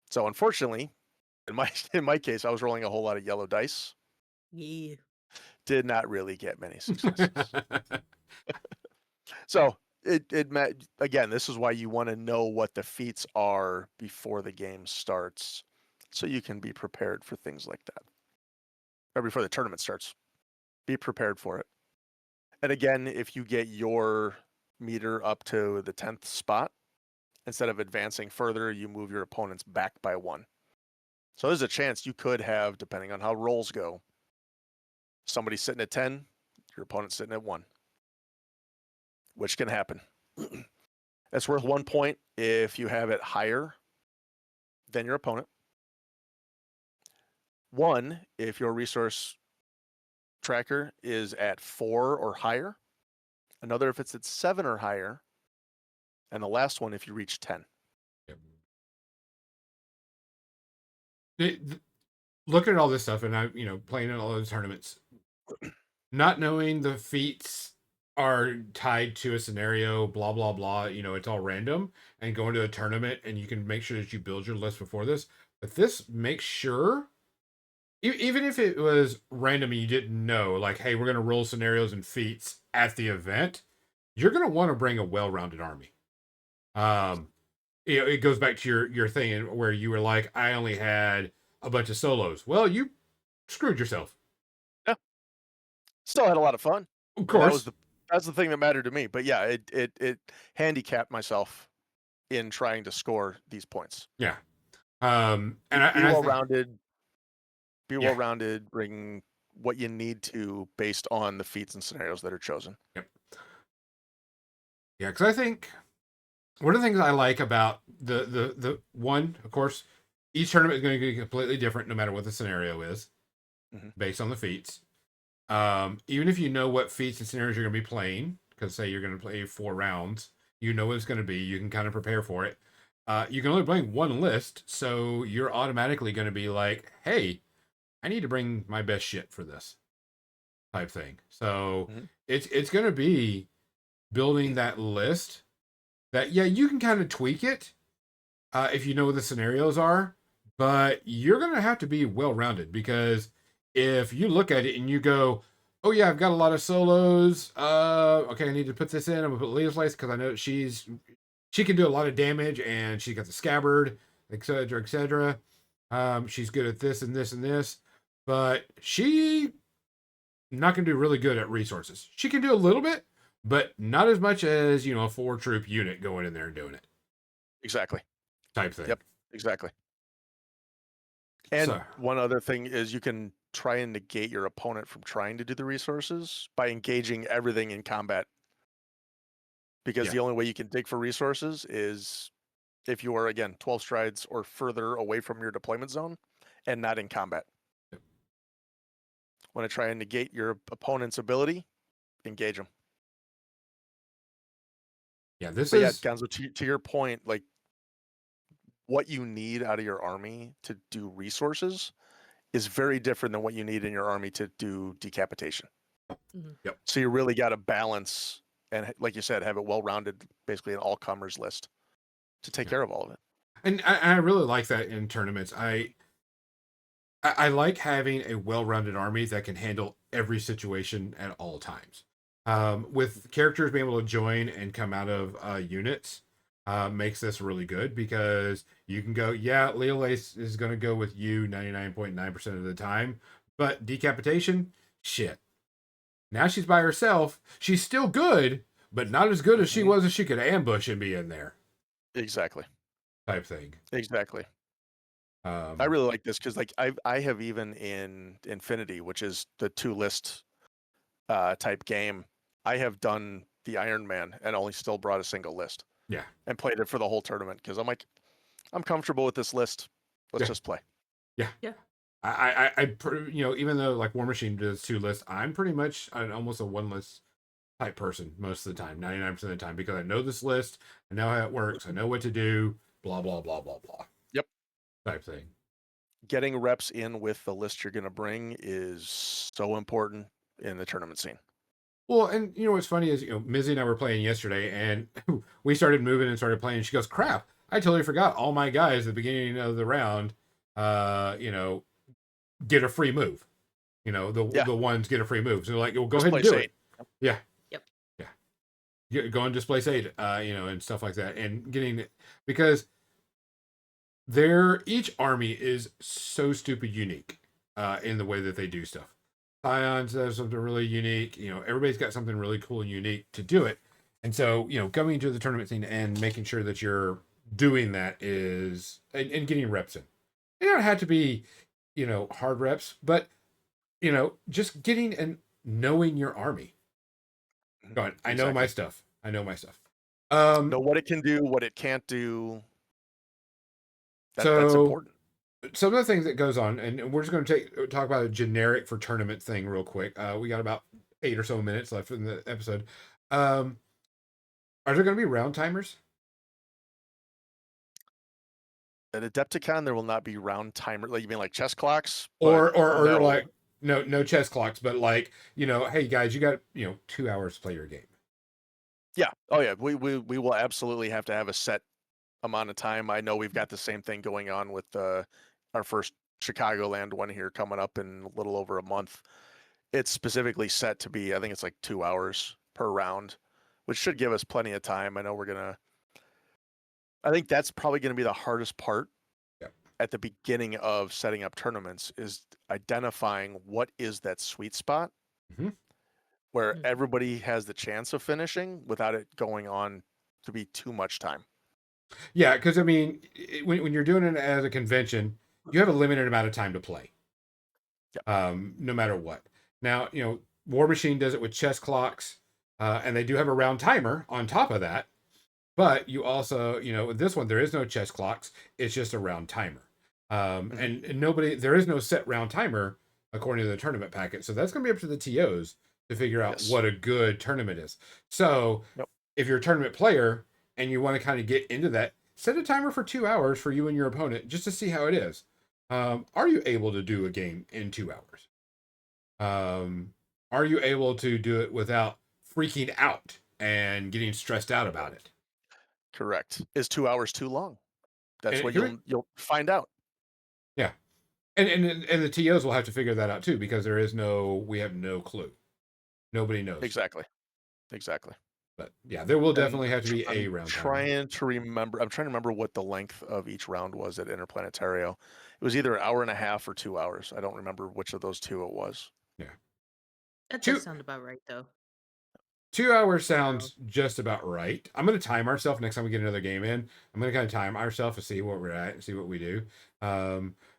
S4: So unfortunately, in my case, I was rolling a whole lot of yellow dice.
S3: Yeah.
S4: Did not really get many successes. So again, this is why you want to know what the feats are before the game starts, so you can be prepared for things like that. Or before the tournament starts, be prepared for it. And again, if you get your meter up to the 10th spot, instead of advancing further, you move your opponents back by 1. So there's a chance you could have, depending on how rolls go, somebody sitting at 10, your opponent sitting at 1, which can happen. It's worth 1 point if you have it higher than your opponent. 1 if your resource tracker is at 4 or higher. Another if it's at 7 or higher. And the last one if you reach 10.
S2: Looking at all this stuff, and I, playing in all those tournaments, not knowing the feats are tied to a scenario, blah blah blah. It's all random, and going to a tournament, and you can make sure that you build your list before this. But this makes sure, even if it was random and you didn't know, like, hey, we're gonna roll scenarios and feats at the event, you're gonna want to bring a well-rounded army. It goes back to your thing where you were like, I only had a bunch of solos. Well, you screwed yourself.
S4: Yeah. Still had a lot of fun.
S2: Of course.
S4: That's the thing that mattered to me. But yeah, it handicapped myself in trying to score these points.
S2: Yeah.
S4: Be well-rounded. Be well-rounded. Bring what you need to based on the feats and scenarios that are chosen.
S2: Yep. Yeah, because I think one of the things I like about the one, of course, each tournament is going to be completely different no matter what the scenario is. based on the feats. Even if you know what feats and scenarios you're going to be playing, because say you're going to play 4 rounds, you know what it's going to be. You can kind of prepare for it. You can only bring one list, so you're automatically going to be like, hey, I need to bring my best shit for this type thing. So it's going to be building that list that, yeah, you can kind of tweak it if you know what the scenarios are, but you're going to have to be well-rounded, because if you look at it and you go, oh yeah, I've got a lot of solos, okay, I need to put this in, I'm going to put Leah's Lace because I know she can do a lot of damage and she got the scabbard, etc., etc. She's good at this and this and this, but she not going to do really good at resources. She can do a little bit, but not as much as, a 4-troop unit going in there and doing it.
S4: Exactly.
S2: Type thing.
S4: Yep, exactly. And
S2: So,
S4: one other thing is you can try and negate your opponent from trying to do the resources by engaging everything in combat. Because the only way you can dig for resources is if you are, again, 12 strides or further away from your deployment zone and not in combat.
S2: Yep.
S4: Want to try and negate your opponent's ability? Engage them.
S2: Yeah,
S4: Gonzo, to your point, like, what you need out of your army to do resources is very different than what you need in your army to do decapitation.
S2: Yep.
S4: So you really got to balance and, like you said, have it well-rounded, basically an all-comers list to take care of all of it.
S2: And I really like that in tournaments. I like having a well-rounded army that can handle every situation at all times. With characters being able to join and come out of units, makes this really good, because you can go, yeah, Leah Lace is going to go with you 99.9% of the time, but decapitation, shit. Now she's by herself. She's still good, but not as good as she was if she could ambush and be in there.
S4: Exactly.
S2: Type thing.
S4: Exactly. I really like this because, like, I have, even in Infinity, which is the 2-list type game, I have done the Iron Man and only still brought a single list.
S2: Yeah.
S4: And played it for the whole tournament because I'm like, I'm comfortable with this list. Let's just play.
S2: Yeah.
S3: Yeah.
S2: I even though like War Machine does 2 lists, I'm pretty much almost a 1 list type person most of the time, 99% of the time, because I know this list, I know how it works, I know what to do, blah, blah, blah, blah, blah.
S4: Yep.
S2: Type thing.
S4: Getting reps in with the list you're going to bring is so important in the tournament scene.
S2: Well, and what's funny is, Mizzy and I were playing yesterday, and we started moving and started playing. She goes, crap, I totally forgot all my guys at the beginning of the round, get a free move. The ones get a free move. So like, well, go ahead and do it. Yeah.
S3: Yep.
S2: Yeah. Go and displace 8, and stuff like that. And getting it, because each army is so stupid unique in the way that they do stuff. Scions does something really unique. Everybody's got something really cool and unique to do it. And so, coming into the tournament scene and making sure that you're doing that is, and getting reps in. It don't have to be, hard reps, but, just getting and knowing your army. Going, I know my stuff. Know
S4: what it can do, what it can't do. That's important.
S2: Some of the things that goes on, and we're just going to talk about a generic for tournament thing real quick. We got about 8 or so minutes left in the episode. Are there going to be round timers?
S4: At Adepticon, there will not be round timer. Like, you mean like chess clocks?
S2: Or no. Like no chess clocks, but like, hey guys, you got 2 hours to play your game.
S4: Yeah. Oh yeah. We will absolutely have to have a set amount of time. I know we've got the same thing going on with our first Chicagoland one here coming up in a little over a month. It's specifically set to be, I think it's like 2 hours per round, which should give us plenty of time. I think that's probably going to be the hardest part at the beginning of setting up tournaments, is identifying what is that sweet spot where everybody has the chance of finishing without it going on to be too much time.
S2: Yeah, because I mean, when you're doing it as a convention, you have a limited amount of time to play. No matter what. Now, War Machine does it with chess clocks, and they do have a round timer on top of that. But you also, with this one, there is no chess clocks. It's just a round timer. And there is no set round timer according to the tournament packet. So that's going to be up to the TOs to figure out
S4: Yes.
S2: what a good tournament is. So
S4: Yep.
S2: if you're a tournament player and you want to kind of get into that, set a timer for 2 hours for you and your opponent just to see how it is. Are you able to do a game in 2 hours? Are you able to do it without freaking out and getting stressed out about it?
S4: Correct. Is 2 hours too long? That's
S2: And
S4: what
S2: here,
S4: you'll find out.
S2: yeah, and the TOs will have to figure that out too because we have no clue. Nobody knows.
S4: Exactly.
S2: But yeah, there will
S4: And
S2: definitely have to be a
S4: I'm
S2: round timer.
S4: trying to remember what the length of each round was at Interplanetario. It was either an hour and a half or 2 hours. I don't remember which of those two it was.
S2: Yeah,
S3: That
S2: Two-
S3: does sound about right, though.
S2: 2 hours sounds just about right. I'm going to time ourselves next time we get another game in. I'm going to kind of time ourselves to see where we're at and see what we do.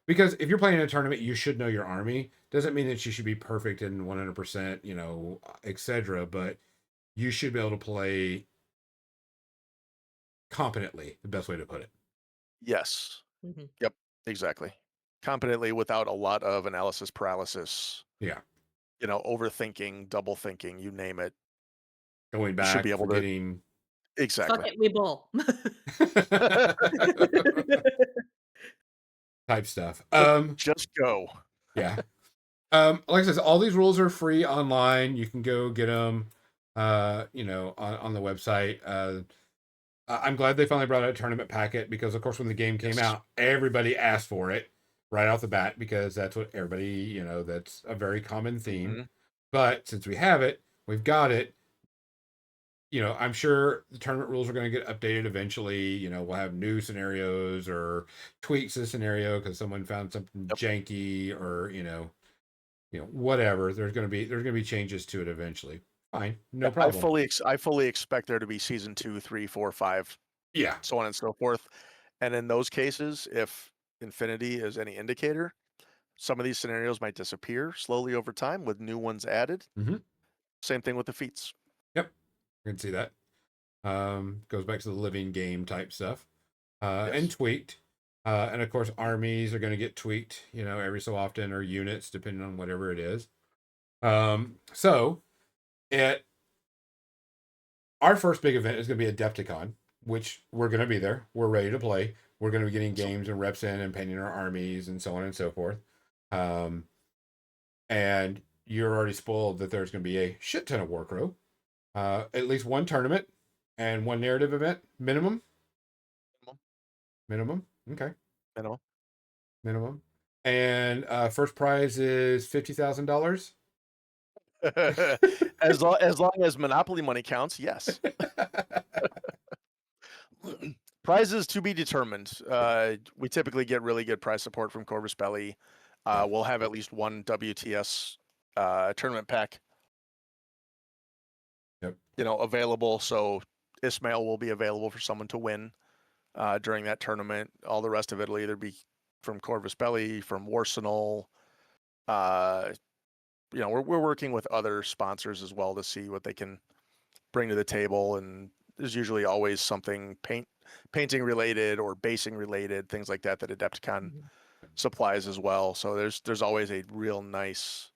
S2: Because if you're playing in a tournament, you should know your army. Doesn't mean that you should be perfect and 100%, etc. But you should be able to play competently. The best way to put it.
S4: Yes.
S3: Mhm.
S4: Yep. Exactly. Competently without a lot of analysis paralysis.
S2: Yeah.
S4: Overthinking, double thinking, you name it.
S2: Going
S4: You should
S2: back,
S4: be able to
S2: forgetting.
S3: Fuck
S4: exactly.
S3: it, we bowl.
S2: Type stuff.
S4: Just go.
S2: Yeah. Like I said, all these rules are free online. You can go get them, on the website. I'm glad they finally brought out a tournament packet because, of course, when the game came
S4: Yes.
S2: out, everybody asked for it right off the bat because that's what everybody, that's a very common theme.
S4: Mhm.
S2: But since we have it, we've got it. I'm sure the tournament rules are going to get updated eventually. We'll have new scenarios or tweaks to the scenario because someone found something
S4: Yep.
S2: janky or whatever. There's going to be changes to it eventually. Fine, no problem.
S4: I fully expect there to be season 2, 3, 4, 5,
S2: Yeah.
S4: so on and so forth. And in those cases, if Infinity is any indicator, some of these scenarios might disappear slowly over time with new ones added.
S2: Mhm.
S4: Same thing with the feats.
S2: Yep, I can see that. Goes back to the living game type stuff, and
S4: Yes.
S2: tweaked. And of course, armies are going to get tweaked, every so often, or units, depending on whatever it is. So, our first big event is going to be Adepticon, which we're going to be there. We're ready to play. We're going to be getting games and reps in and painting our armies and so on and so forth. And you're already spoiled that there's going to be a shit ton of Warcrow. At least one tournament and one narrative event minimum. Okay. Minimum. And first prize is $50,000.
S4: as long as Monopoly money counts, yes. Prizes to be determined. We typically get really good prize support from Corvus Belli. We'll have at least one WTS tournament pack.
S2: Yep.
S4: Available. So Ismail will be available for someone to win during that tournament. All the rest of it will either be from Corvus Belli, from Warsenal. We're working with other sponsors as well to see what they can bring to the table, and there's usually always something painting related or basing related, things like that Adepticon supplies as well. So there's always a real nice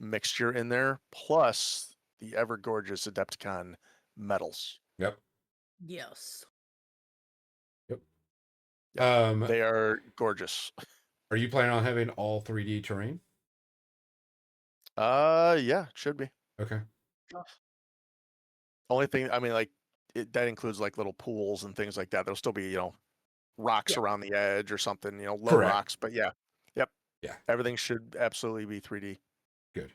S4: mixture in there, plus the ever gorgeous Adepticon medals.
S2: Yep.
S3: Yes.
S2: Yep.
S4: They are gorgeous.
S2: Are you planning on having all 3D terrain?
S4: Yeah, should be.
S2: Okay.
S4: Only thing, I mean, like that includes like little pools and things like that. There'll still be, rocks around the edge or something, low
S2: Correct.
S4: rocks. But yeah, yep,
S2: Yeah.
S4: everything should absolutely be 3D.
S2: Good.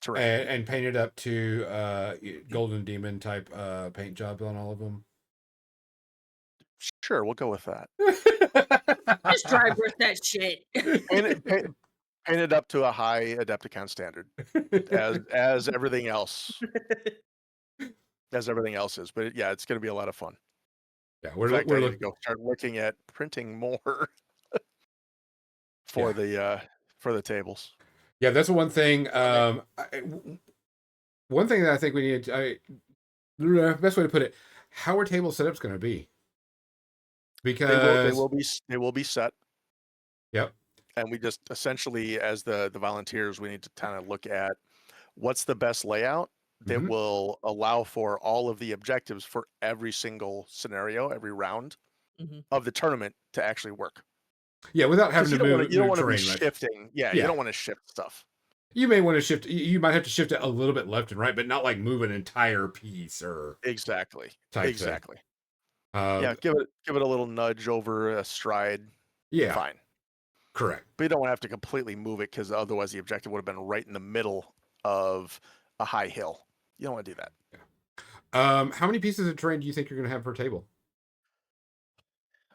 S4: Terrain.
S2: And painted up to Golden Demon type paint job on all of them.
S4: Sure, we'll go with that.
S3: Just dry brush that shit.
S4: Painted up to a high Adepticon standard, as everything else, is. But yeah, it's going to be a lot of fun.
S2: Yeah,
S4: In fact, I need to go start looking at printing more for the tables.
S2: Yeah, that's one thing. One thing that I think we need the best way to put it, how our table setup's going to be. Because
S4: they will be set.
S2: Yep.
S4: And we just essentially, as the volunteers, we need to kind of look at what's the best layout that
S2: Mhm.
S4: will allow for all of the objectives for every single scenario, every round
S3: Mhm.
S4: of the tournament to actually work.
S2: Yeah, without having
S4: Because
S2: to
S4: you don't want to
S2: move
S4: be
S2: terrain much.
S4: shifting. Yeah, you
S2: Yeah.
S4: don't want to shift stuff.
S2: You may want to shift. You might have to shift it a little bit left and right, but not like move an entire piece or
S4: Exactly.
S2: type thing.
S4: Exactly.
S2: Um,
S4: Yeah, give it a little nudge over a stride.
S2: yeah,
S4: Fine.
S2: correct.
S4: But you don't want to have to completely move it because otherwise the objective would have been right in the middle of a high hill. You don't want to do that.
S2: How many pieces of terrain do you think you're going to have per table?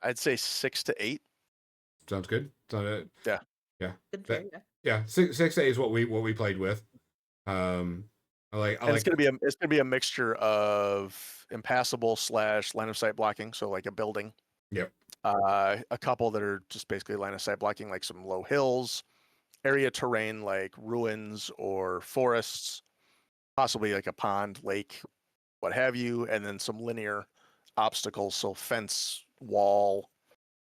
S4: I'd say 6 to 8.
S2: Sounds good.
S4: Yeah.
S2: Yeah.
S3: Good
S2: That-
S3: trade.
S2: yeah. 6 to 8 is what we played with. I like.
S4: It's gonna be a mixture of impassable / line of sight blocking, so like a building.
S2: Yep.
S4: A couple that are just basically line of sight blocking, like some low hills, area terrain like ruins or forests, possibly like a pond, lake, what have you, and then some linear obstacles, so fence, wall,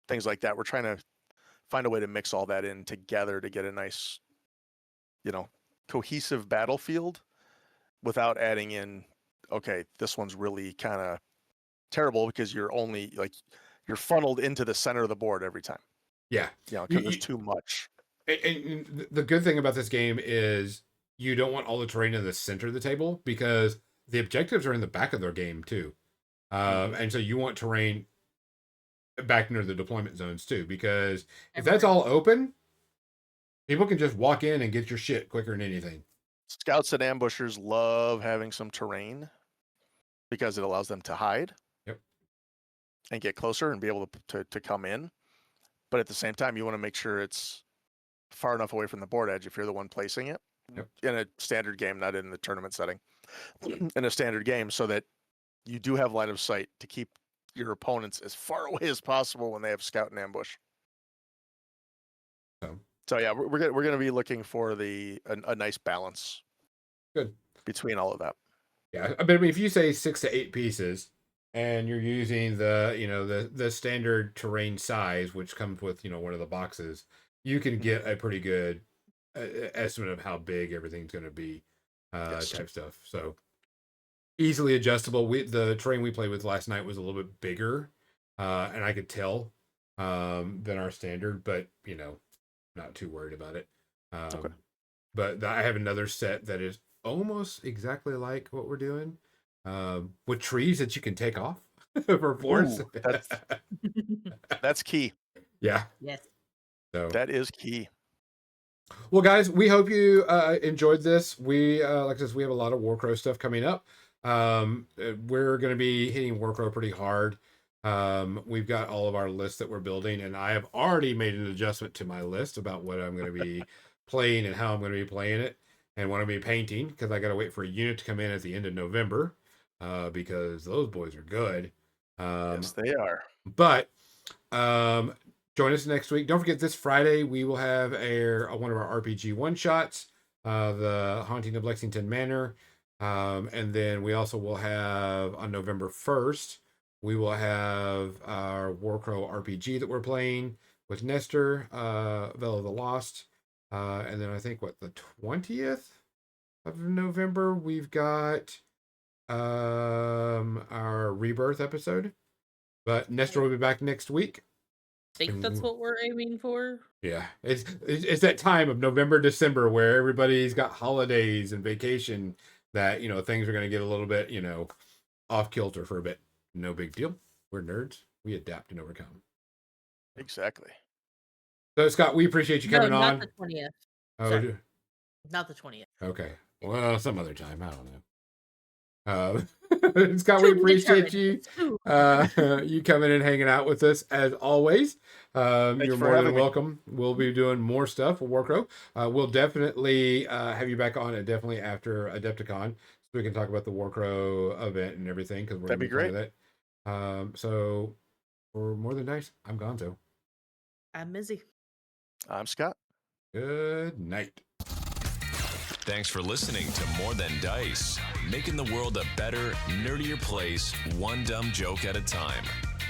S4: things like that. We're trying to find a way to mix all that in together to get a nice, cohesive battlefield without adding in, okay, this one's really kind of terrible because you're only you're funneled into the center of the board every time.
S2: Yeah.
S4: Because there's too much.
S2: And the good thing about this game is you don't want all the terrain in the center of the table because the objectives are in the back of their game too. And so you want terrain back near the deployment zones too, because if that's all open, people can just walk in and get your shit quicker than anything.
S4: Scouts and ambushers love having some terrain because it allows them to hide.
S2: Yep.
S4: And get closer and be able to come in. But at the same time, you want to make sure it's far enough away from the board edge if you're the one placing it.
S2: Yep.
S4: In a standard game, not in the tournament setting. In a standard game, so that you do have line of sight to keep your opponents as far away as possible when they have scout and ambush. So yeah, we're gonna be looking for a nice balance.
S2: Good.
S4: Between all of that.
S2: Yeah, but I mean, if you say 6 to 8 pieces, and you're using the standard terrain size, which comes with one of the boxes, you can get a pretty good estimate of how big everything's going to be,
S4: Yes.
S2: type stuff. So easily adjustable. The terrain we played with last night was a little bit bigger, and I could tell than our standard, but not too worried about it.
S4: Okay.
S2: But I have another set that is almost exactly like what we're doing, with trees that you can take off for force.
S4: Ooh, that's key.
S2: Yeah.
S3: Yes.
S2: So
S4: that is key.
S2: Well, guys, we hope you enjoyed this. We like I said, we have a lot of Warcrow stuff coming up. We're going to be hitting Warcrow pretty hard. We've got all of our lists that we're building, and I have already made an adjustment to my list about what I'm going to be playing and how I'm going to be playing it and what I'm going to be painting, because I got to wait for a unit to come in at the end of November, because those boys are good.
S4: Yes, they are.
S2: But join us next week. Don't forget, this Friday we will have one of our RPG one shots, the Haunting of Lexington Manor, and then we also will have on November 1st. We will have our Warcrow RPG that we're playing with Nestor, Veil of the Lost. And then I think, the 20th of November, we've got our Rebirth episode. But Nestor will be back next week.
S3: I think that's what we're aiming for.
S2: Yeah. It's that time of November, December where everybody's got holidays and vacation that, things are going to get a little bit, off kilter for a bit. No big deal. We're nerds. We adapt and overcome.
S4: Exactly.
S2: So, Scott, we appreciate you coming on.
S3: Not the 20th.
S2: Oh,
S3: Sorry. Not the 20th.
S2: Okay. Well, some other time. I don't know. Scott, we appreciate you you coming and hanging out with us as always. You're more than welcome. We'll be doing more stuff for Warcrow. We'll definitely have you back on, and definitely after Adepticon, so we can talk about the Warcrow event and everything, because we're
S4: That'd be great.
S2: That. So for More Than Dice, I'm Gonzo.
S3: I'm Mizzy.
S4: I'm Scott.
S2: Good night.
S1: Thanks for listening to More Than Dice, making the world a better, nerdier place, one dumb joke at a time.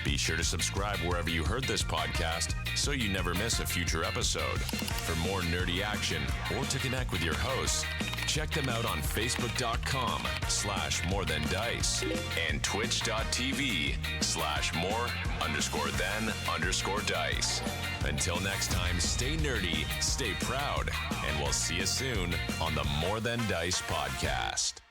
S1: Be sure to subscribe wherever you heard this podcast so you never miss a future episode. For more nerdy action or to connect with your hosts, check them out on Facebook.com/morethandice and Twitch.tv/more_than_dice. Until next time, stay nerdy, stay proud, and we'll see you soon on the More Than Dice podcast.